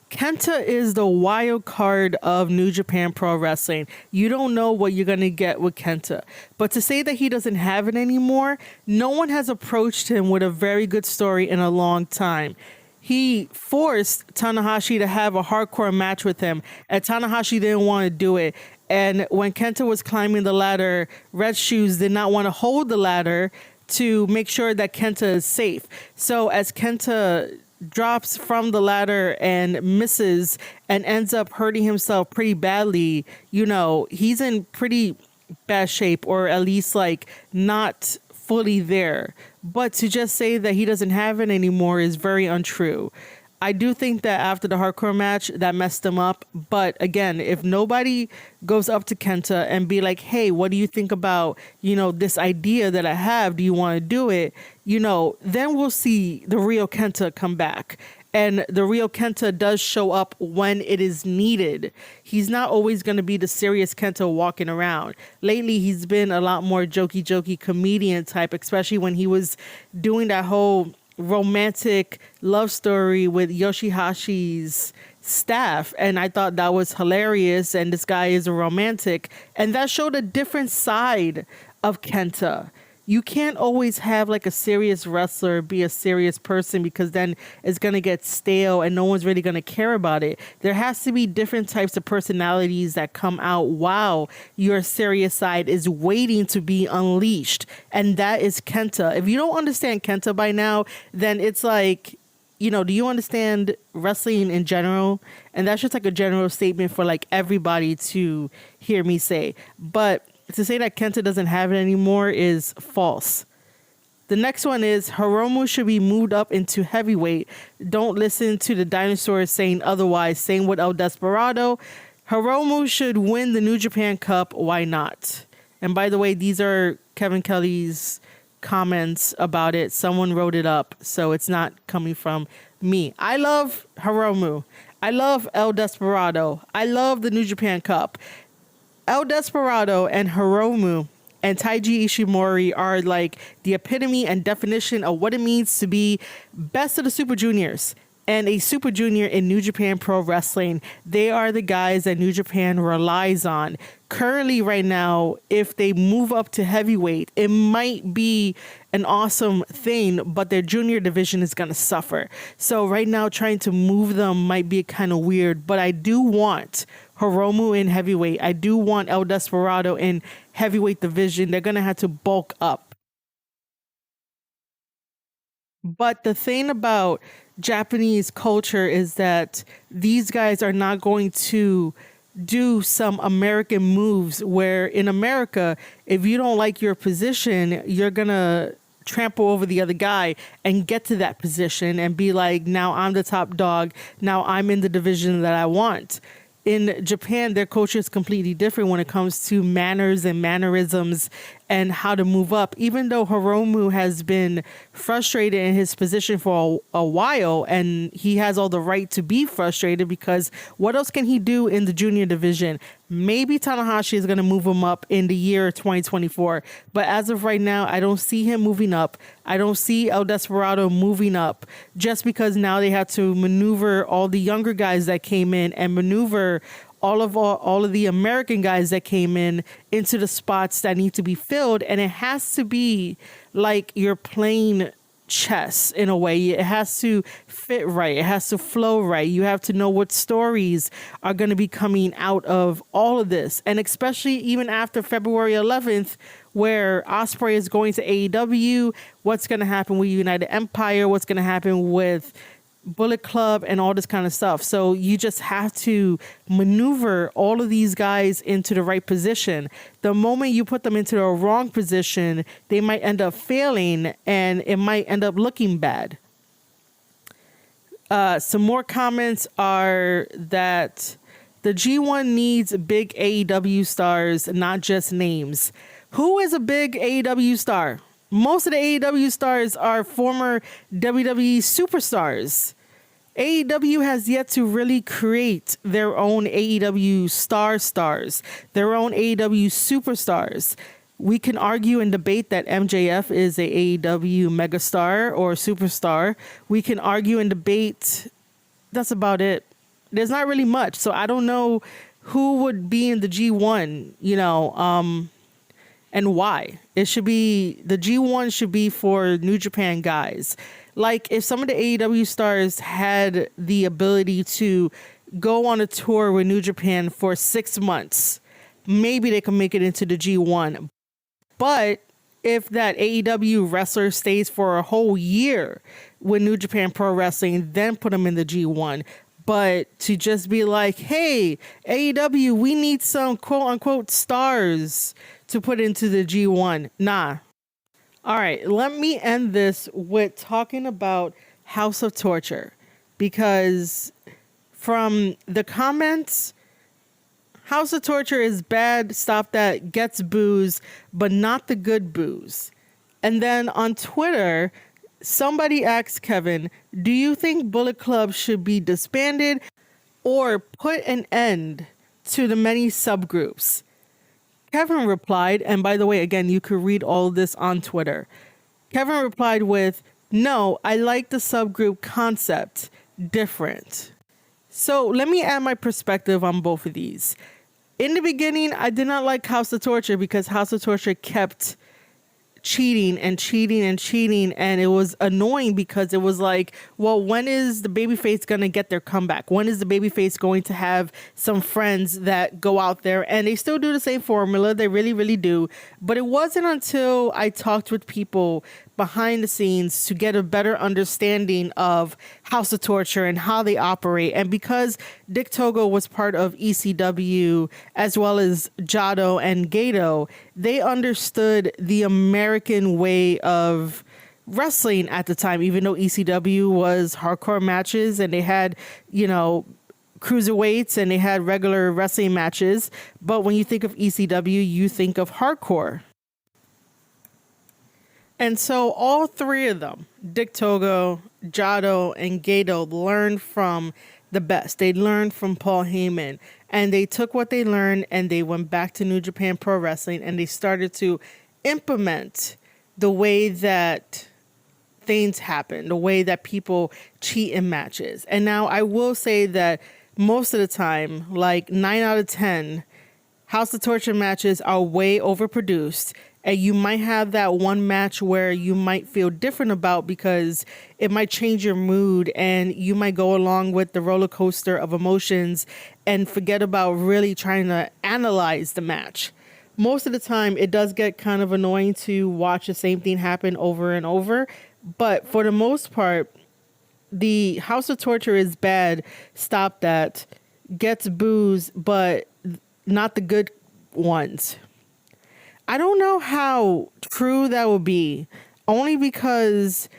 Speaker 1: Kenta is the wild card of New Japan Pro Wrestling. You don't know what you're going to get with Kenta. But to say that he doesn't have it anymore, no one has approached him with a very good story in a long time. He forced Tanahashi to have a hardcore match with him, and Tanahashi didn't want to do it. And when Kenta was climbing the ladder, Red Shoes did not want to hold the ladder to make sure that Kenta is safe. So as Kenta drops from the ladder and misses and ends up hurting himself pretty badly, he's in pretty bad shape, or at least like not fully there. But to just say that he doesn't have it anymore is very untrue. I do think that after the hardcore match, that messed him up. But again, if nobody goes up to Kenta and be like, hey, what do you think about, this idea that I have? Do you want to do it? Then we'll see the real Kenta come back. And the real Kenta does show up when it is needed. He's not always going to be the serious Kenta walking around. Lately, he's been a lot more jokey comedian type, especially when he was doing that whole romantic love story with Yoshihashi's staff, and I thought that was hilarious, and this guy is a romantic, and that showed a different side of Kenta. You can't always have like a serious wrestler be a serious person because then it's going to get stale and no one's really going to care about it. There has to be different types of personalities that come out while your serious side is waiting to be unleashed. And that is Kenta. If you don't understand Kenta by now, then it's like, do you understand wrestling in general? And that's just like a general statement for like everybody to hear me say. But to say that Kenta doesn't have it anymore is false. The next one is Hiromu should be moved up into heavyweight. Don't listen to the dinosaurs saying otherwise. Same with El Desperado. Hiromu should win the New Japan Cup. Why not? And by the way, these are Kevin Kelly's comments about it. Someone wrote it up, so it's not coming from me. I love Hiromu. I love El Desperado. I love the New Japan Cup. El Desperado and Hiromu and Taiji Ishimori are like the epitome and definition of what it means to be best of the Super Juniors and a Super Junior in New Japan Pro Wrestling. They are the guys that New Japan relies on. Currently, right now, if they move up to heavyweight, it might be an awesome thing, but their junior division is going to suffer. So right now, trying to move them might be kind of weird, but I do want Hiromu in heavyweight. I do want El Desperado in heavyweight division. They're going to have to bulk up. But the thing about Japanese culture is that these guys are not going to do some American moves where in America, if you don't like your position, you're going to trample over the other guy and get to that position and be like, now I'm the top dog. Now I'm in the division that I want. In Japan, their culture is completely different when it comes to manners and mannerisms and how to move up. Even though Hiromu has been frustrated in his position for a while, and he has all the right to be frustrated because what else can he do in the junior division? Maybe Tanahashi is going to move him up in the year 2024. But as of right now, I don't see him moving up. I don't see El Desperado moving up just because now they have to maneuver all the younger guys that came in and maneuver all of the American guys that came in into the spots that need to be filled. And it has to be like you're playing chess in a way. It has to fit right. It has to flow right. You have to know what stories are going to be coming out of all of this. And especially even after February 11th, where Ospreay is going to AEW, what's going to happen with United Empire, what's going to happen with Bullet Club and all this kind of stuff. So you just have to maneuver all of these guys into the right position. The moment you put them into the wrong position, they might end up failing and it might end up looking bad. Some more comments are that the G1 needs big AEW stars, not just names. Who is a big AEW star? Most of the AEW stars are former WWE superstars. AEW has yet to really create their own AEW stars, their own AEW superstars. We can argue and debate that MJF is a AEW megastar or superstar. We can argue and debate. That's about it. There's not really much. So I don't know who would be in the G1, and why. The G1 should be for New Japan guys. Like if some of the AEW stars had the ability to go on a tour with New Japan for 6 months, maybe they can make it into the G1. But if that AEW wrestler stays for a whole year with New Japan Pro Wrestling, then put them in the G1. But to just be like, hey, AEW, we need some quote unquote stars to put into the G1. Nah. All right, let me end this with talking about House of Torture, because from the comments, House of Torture is bad stuff that gets booze, but not the good booze. And then on Twitter, somebody asked Kevin, do you think Bullet Club should be disbanded or put an end to the many subgroups? Kevin replied, and by the way, again, you could read all this on Twitter. Kevin replied with, no, I like the subgroup concept. Different. So let me add my perspective on both of these. In the beginning, I did not like House of Torture because House of Torture kept cheating, and it was annoying because it was like, well, when is the babyface going to get their comeback? When is the babyface going to have some friends that go out there? And they still do the same formula. They really, really do. But it wasn't until I talked with people behind the scenes to get a better understanding of House of Torture and how they operate. And because Dick Togo was part of ECW as well as Jado and Gato, they understood the American way of wrestling at the time, even though ECW was hardcore matches and they had, cruiserweights and they had regular wrestling matches. But when you think of ECW, you think of hardcore. And so all three of them, Dick Togo, Jado, and Gato, learned from the best. They learned from Paul Heyman, and they took what they learned and they went back to New Japan Pro Wrestling and they started to implement the way that things happen, the way that people cheat in matches. And now I will say that most of the time, like 9 out of 10, House of Torture matches are way overproduced. And you might have that one match where you might feel different about because it might change your mood and you might go along with the roller coaster of emotions and forget about really trying to analyze the match. Most of the time, it does get kind of annoying to watch the same thing happen over and over. But for the most part, the House of Torture is bad. Stop that. Gets booze, but not the good ones. I don't know how true that would be, only because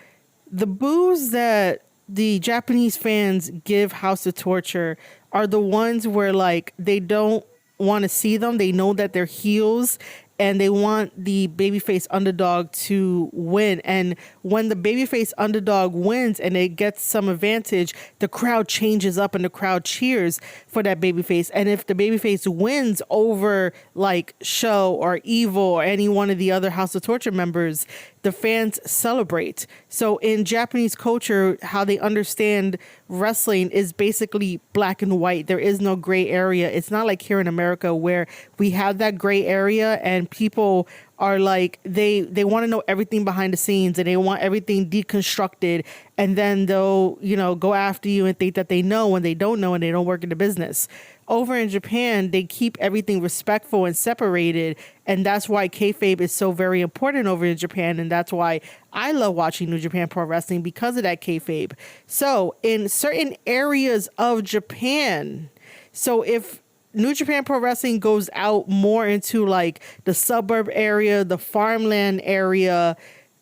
Speaker 1: the boos that the Japanese fans give House of Torture are the ones where like they don't want to see them. They know that they're heels and they want the babyface underdog to win. And when the babyface underdog wins and it gets some advantage, the crowd changes up and the crowd cheers for that babyface. And if the babyface wins over like Sho or Evil or any one of the other House of Torture members, the fans celebrate. So in Japanese culture, how they understand wrestling is basically black and white. There is no gray area. It's not like here in America where we have that gray area and people are like, they want to know everything behind the scenes and they want everything deconstructed. And then they'll, go after you and think that they know when they don't know and they don't work in the business. Over in Japan, they keep everything respectful and separated. And that's why kayfabe is so very important over in Japan. And that's why I love watching New Japan Pro Wrestling, because of that kayfabe. So in certain areas of Japan, so if New Japan Pro Wrestling goes out more into like the suburb area, the farmland area,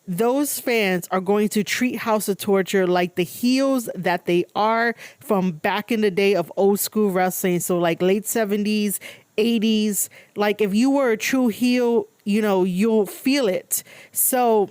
Speaker 1: those fans are going to treat House of Torture like the heels that they are from back in the day of old school wrestling. So like late 70s, 80s. Like if you were a true heel, you'll feel it. So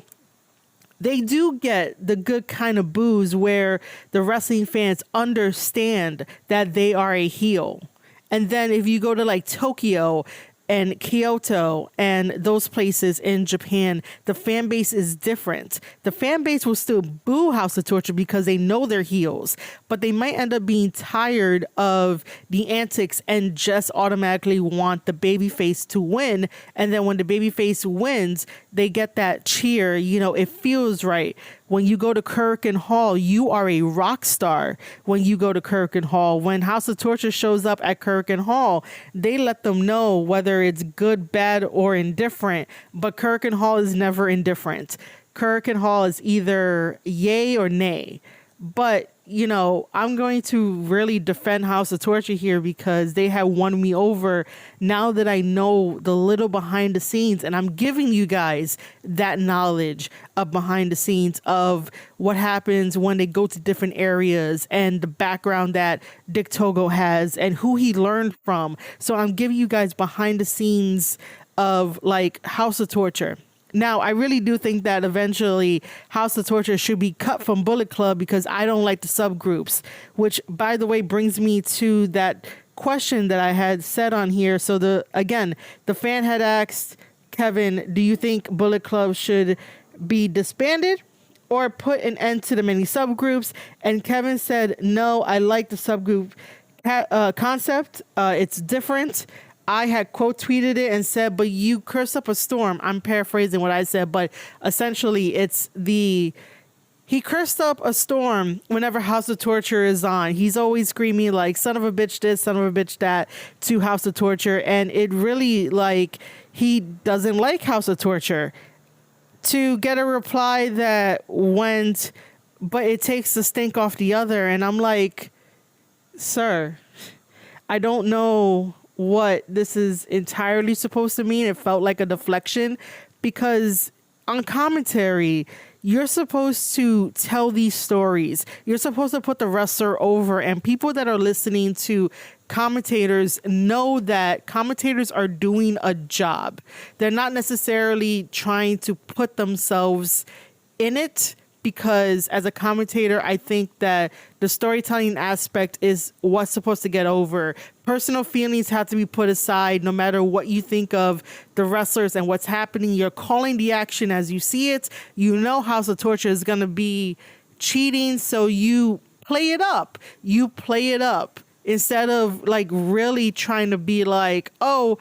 Speaker 1: they do get the good kind of boos where the wrestling fans understand that they are a heel. And then if you go to like Tokyo and Kyoto and those places in Japan, the fan base is different. The fan base will still boo House of Torture because they know they're heels, but they might end up being tired of the antics and just automatically want the babyface to win. And then when the babyface wins, they get that cheer. It feels right. When you go to Korakuen Hall, you are a rock star when you go to Korakuen Hall. When House of Torture shows up at Korakuen Hall, they let them know whether it's good, bad, or indifferent. But Korakuen Hall is never indifferent. Korakuen Hall is either yay or nay. But, I'm going to really defend House of Torture here because they have won me over now that I know the little behind the scenes. And I'm giving you guys that knowledge of behind the scenes of what happens when they go to different areas and the background that Dick Togo has and who he learned from. So I'm giving you guys behind the scenes of like House of Torture. Now, I really do think that eventually House of Torture should be cut from Bullet Club because I don't like the subgroups, which, by the way, brings me to that question that I had said on here. So the fan had asked Kevin, do you think Bullet Club should be disbanded or put an end to the many subgroups? And Kevin said, no, I like the subgroup concept. It's different. I had quote tweeted it and said, but you curse up a storm. I'm paraphrasing what I said, but essentially he cursed up a storm whenever House of Torture is on. He's always screaming like, son of a bitch this, son of a bitch that to House of Torture. And it really like, he doesn't like House of Torture. To get a reply that went, but it takes the stink off the other. And I'm like, sir, I don't know what this is entirely supposed to mean. It felt like a deflection because on commentary, you're supposed to tell these stories. You're supposed to put the wrestler over, and people that are listening to commentators know that commentators are doing a job. They're not necessarily trying to put themselves in it, because as a commentator, I think that the storytelling aspect is what's supposed to get over. Personal feelings have to be put aside no matter what you think of the wrestlers and what's happening. You're calling the action as you see it. You know House of Torture is going to be cheating, so you play it up. You play it up instead of like really trying to be like, oh,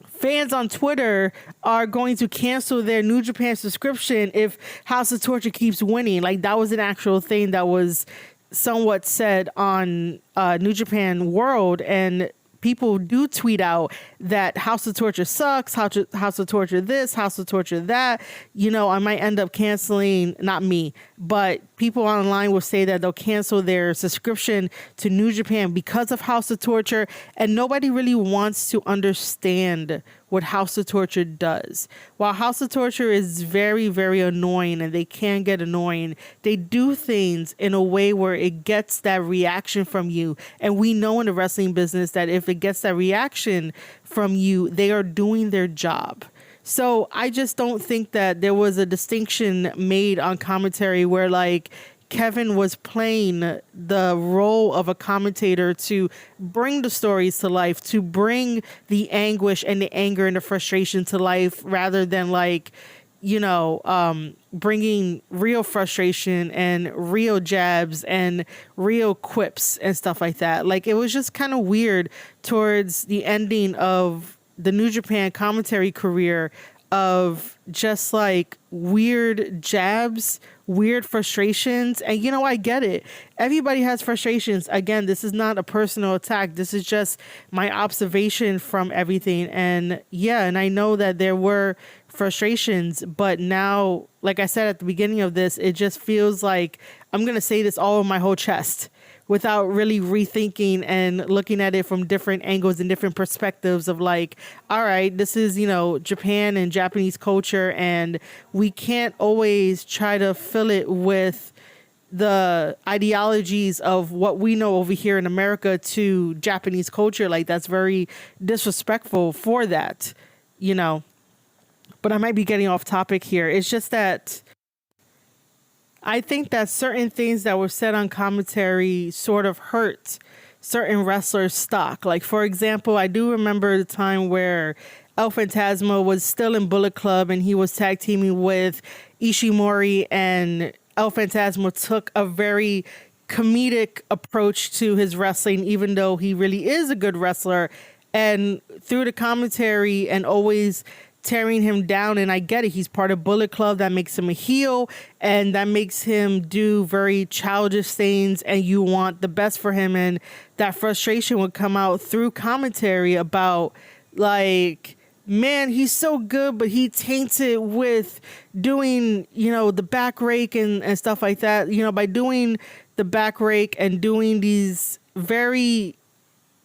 Speaker 1: fans on Twitter are going to cancel their New Japan subscription if House of Torture keeps winning. Like that was an actual thing that was somewhat said on New Japan World, and people do tweet out that House of Torture sucks, House of Torture this, House of Torture that, I might end up canceling, not me, but people online will say that they'll cancel their subscription to New Japan because of House of Torture, and nobody really wants to understand what House of Torture does. While House of Torture is very, very annoying, and they can get annoying, they do things in a way where it gets that reaction from you. And we know in the wrestling business that if it gets that reaction from you, they are doing their job. So I just don't think that there was a distinction made on commentary where like Kevin was playing the role of a commentator to bring the stories to life, to bring the anguish and the anger and the frustration to life, rather than like, bringing real frustration and real jabs and real quips and stuff like that. Like, it was just kind of weird towards the ending of the New Japan commentary career of just like weird jabs, weird frustrations. And I get it. Everybody has frustrations. Again, this is not a personal attack. This is just my observation from everything. And I know that there were frustrations, but now, like I said at the beginning of this, it just feels like I'm going to say this all in my whole chest without really rethinking and looking at it from different angles and different perspectives of like, all right, this is, Japan and Japanese culture, and we can't always try to fill it with the ideologies of what we know over here in America to Japanese culture. Like, that's very disrespectful for that, but I might be getting off topic here. It's just that I think that certain things that were said on commentary sort of hurt certain wrestlers' stock. Like, for example, I do remember the time where El Phantasmo was still in Bullet Club and he was tag teaming with Ishimori, and El Phantasmo took a very comedic approach to his wrestling, even though he really is a good wrestler. And through the commentary and always tearing him down, and I get it, he's part of Bullet Club, that makes him a heel and that makes him do very childish things, and you want the best for him, and that frustration would come out through commentary about like, man, he's so good, but he taints it with doing, the back rake and stuff like that. By doing the back rake and doing these very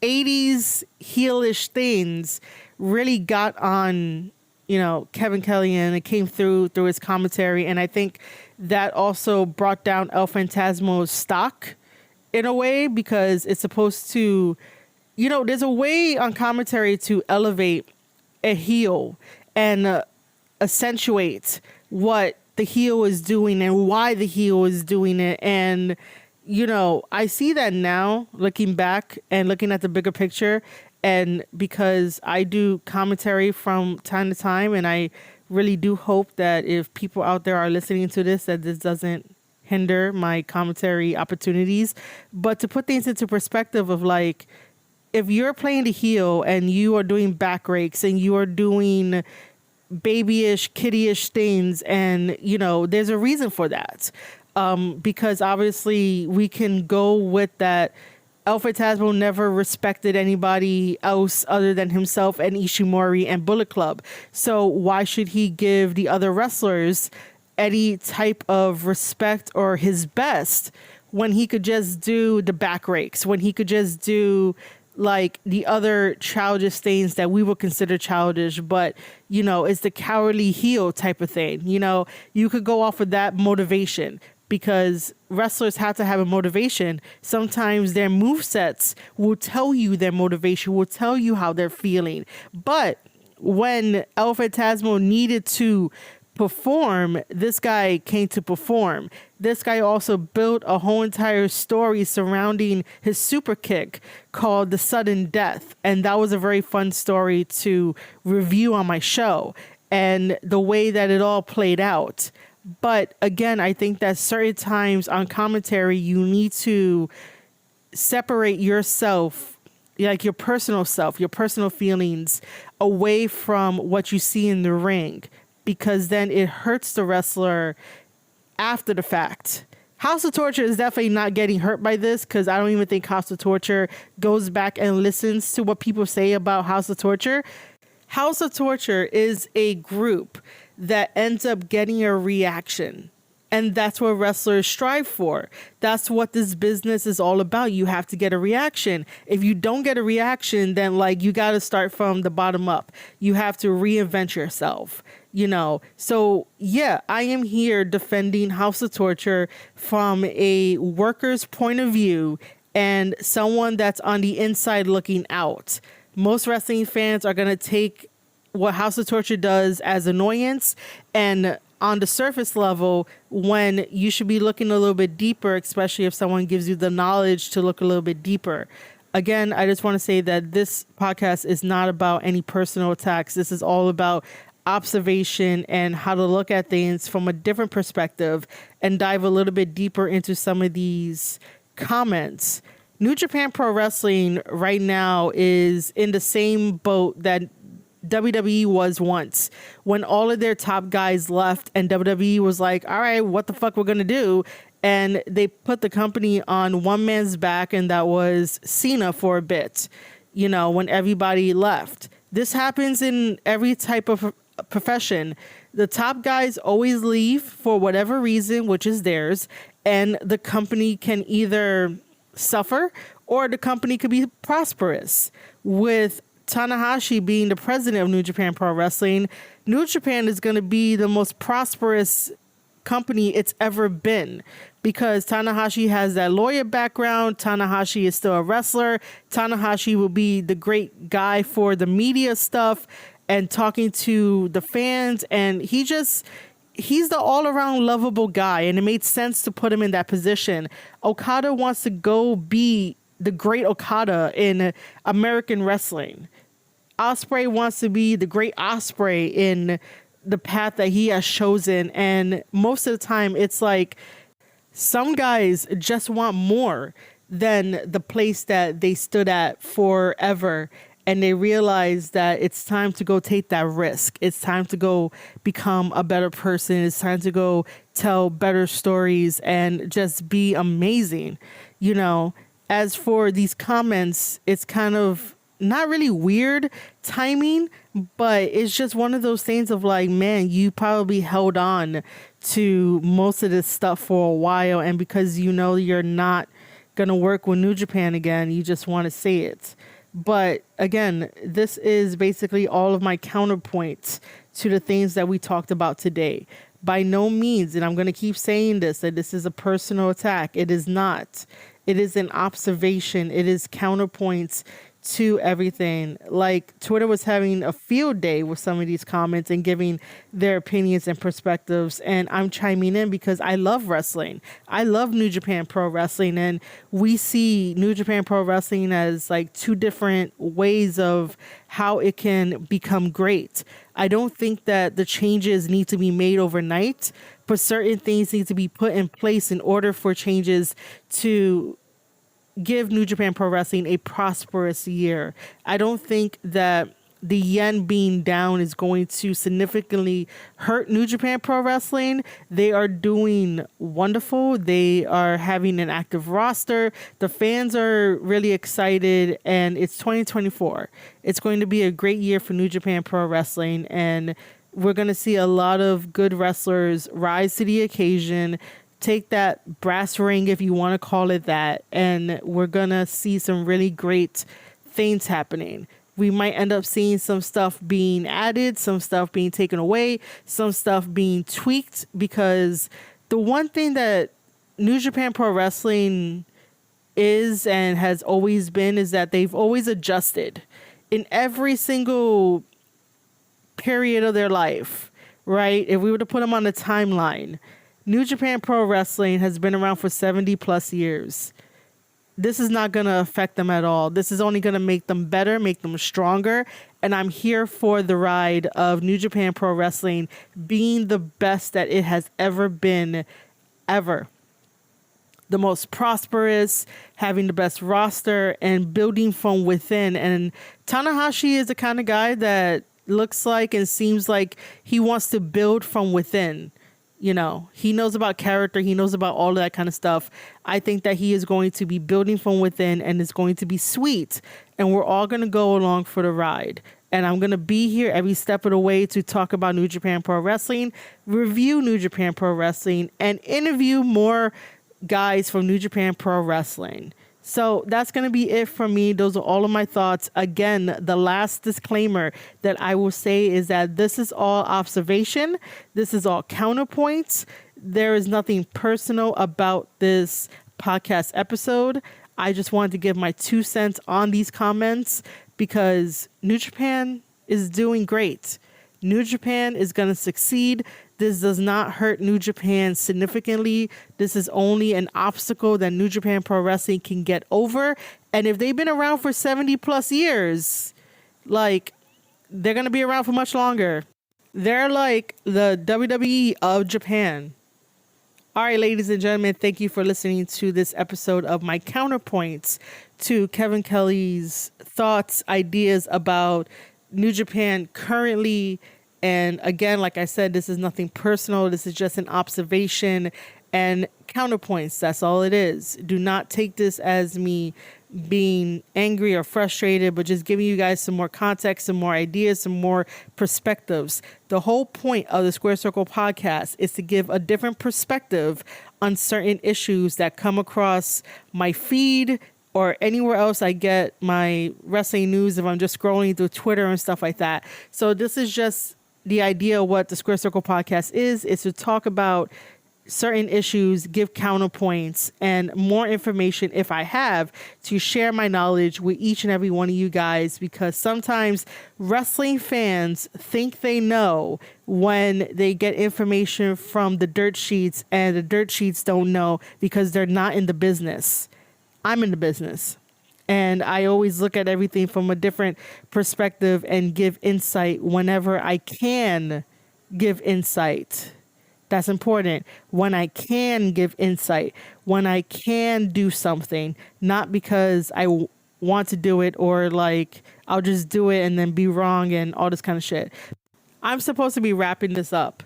Speaker 1: 80s heelish things really got on Kevin Kelly, and it came through his commentary. And I think that also brought down El Phantasmo's stock in a way, because it's supposed to, there's a way on commentary to elevate a heel and accentuate what the heel is doing and why the heel is doing it. And, I see that now looking back and looking at the bigger picture. And because I do commentary from time to time, and I really do hope that if people out there are listening to this, that this doesn't hinder my commentary opportunities. But to put things into perspective of like, if you're playing the heel and you are doing back rakes and you are doing babyish, kiddyish things, and, there's a reason for that. Because obviously we can go with that. El Phantasmo never respected anybody else other than himself and Ishimori and Bullet Club. So why should he give the other wrestlers any type of respect or his best when he could just do the back rakes, when he could just do like the other childish things that we would consider childish, but, it's the cowardly heel type of thing. You could go off of that motivation, because wrestlers have to have a motivation. Sometimes their movesets will tell you their motivation, will tell you how they're feeling. But when El Phantasmo needed to perform, this guy came to perform. This guy also built a whole entire story surrounding his super kick called The Sudden Death. And that was a very fun story to review on my show, and the way that it all played out. But again, I think that certain times on commentary, you need to separate yourself, like your personal self, your personal feelings, away from what you see in the ring, because then it hurts the wrestler after the fact. House of Torture is definitely not getting hurt by this, because I don't even think House of Torture goes back and listens to what people say about House of Torture. House of Torture is a group that ends up getting a reaction. And that's what wrestlers strive for. That's what this business is all about. You have to get a reaction. If you don't get a reaction, then like you got to start from the bottom up. You have to reinvent yourself, you know? So yeah, I am here defending House of Torture from a worker's point of view and someone that's on the inside looking out. Most wrestling fans are going to take what House of Torture does as annoyance, and on the surface level, when you should be looking a little bit deeper, especially if someone gives you the knowledge to look a little bit deeper. Again, I just want to say that this podcast is not about any personal attacks. This is all about observation and how to look at things from a different perspective and dive a little bit deeper into some of these comments. New Japan Pro Wrestling right now is in the same boat that WWE was once, when all of their top guys left and WWE was like, all right, what the fuck we're going to do? And they put the company on one man's back, and that was Cena for a bit, you know, when everybody left. This happens in every type of profession. The top guys always leave for whatever reason, which is theirs, and the company can either suffer or the company could be prosperous. With Tanahashi being the president of New Japan Pro Wrestling, New Japan is going to be the most prosperous company it's ever been, because Tanahashi has that lawyer background. Tanahashi is still a wrestler. Tanahashi will be the great guy for the media stuff and talking to the fans. And he's the all-around lovable guy, and it made sense to put him in that position. Okada wants to go be the great Okada in American wrestling. Ospreay wants to be the great Ospreay in the path that he has chosen. And most of the time, it's like some guys just want more than the place that they stood at forever. And they realize that it's time to go take that risk. It's time to go become a better person. It's time to go tell better stories and just be amazing. You know, as for these comments, it's kind of not really weird timing, but it's just one of those things of like, man, you probably held on to most of this stuff for a while. And because you know you're not going to work with New Japan again, you just want to say it. But again, this is basically all of my counterpoints to the things that we talked about today. By no means, and I'm going to keep saying this, that this is a personal attack. It is not. It is an observation. It is counterpoints to everything. Like, Twitter was having a field day with some of these comments and giving their opinions and perspectives. And I'm chiming in because I love wrestling. I love New Japan Pro Wrestling. And we see New Japan Pro Wrestling as like two different ways of how it can become great. I don't think that the changes need to be made overnight, but certain things need to be put in place in order for changes to give New Japan Pro Wrestling a prosperous year. I don't think that the yen being down is going to significantly hurt New Japan Pro Wrestling. They are doing wonderful. They are having an active roster. The fans are really excited, and it's 2024. It's going to be a great year for New Japan Pro Wrestling, and we're going to see a lot of good wrestlers rise to the occasion, take that brass ring, if you want to call it that, and we're going to see some really great things happening. We might end up seeing some stuff being added, some stuff being taken away, some stuff being tweaked, because the one thing that New Japan Pro Wrestling is and has always been is that they've always adjusted in every single period of their life, right? If we were to put them on the timeline, New Japan Pro Wrestling has been around for 70 plus years. This is not going to affect them at all. This is only going to make them better, make them stronger. And I'm here for the ride of New Japan Pro Wrestling being the best that it has ever been, ever. The most prosperous, having the best roster, and building from within. And Tanahashi is the kind of guy that looks like and seems like he wants to build from within. You know, he knows about character. He knows about all of that kind of stuff. I think that he is going to be building from within and is going to be sweet. And we're all going to go along for the ride. And I'm going to be here every step of the way to talk about New Japan Pro Wrestling, review New Japan Pro Wrestling, and interview more guys from New Japan Pro Wrestling. So that's going to be it from me. Those are all of my thoughts. Again, the last disclaimer that I will say is that this is all observation. This is all counterpoints. There is nothing personal about this podcast episode. I just wanted to give my 2 cents on these comments because New Japan is doing great. New Japan is going to succeed. This does not hurt New Japan significantly. This is only an obstacle that New Japan Pro Wrestling can get over. And if they've been around for 70 plus years, like, they're going to be around for much longer. They're like the WWE of Japan. All right, ladies and gentlemen, thank you for listening to this episode of my counterpoints to Kevin Kelly's thoughts, ideas about New Japan currently. And again, like I said, this is nothing personal. This is just an observation and counterpoints. That's all it is. Do not take this as me being angry or frustrated, but just giving you guys some more context, some more ideas, some more perspectives. The whole point of the Square Circle podcast is to give a different perspective on certain issues that come across my feed or anywhere else I get my wrestling news if I'm just scrolling through Twitter and stuff like that. So this is just the idea of what the Square Circle podcast is to talk about certain issues, give counterpoints, and more information if I have to share my knowledge with each and every one of you guys, because sometimes wrestling fans think they know when they get information from the dirt sheets and the dirt sheets don't know because they're not in the business. I'm in the business. And I always look at everything from a different perspective and give insight whenever I can give insight. That's important. When I can give insight, when I can do something, not because I want to do it or like I'll just do it and then be wrong and all this kind of shit. I'm supposed to be wrapping this up.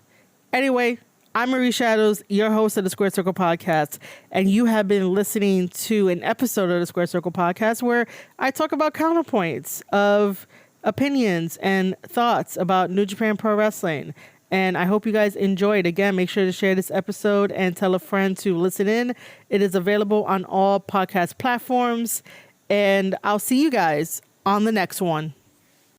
Speaker 1: Anyway, I'm Marie Shadows, your host of the Square Circle Podcast, and you have been listening to an episode of the Square Circle Podcast where I talk about counterpoints of opinions and thoughts about New Japan Pro Wrestling. And I hope you guys enjoyed. Again, make sure to share this episode and tell a friend to listen in. It is available on all podcast platforms. And I'll see you guys on the next one.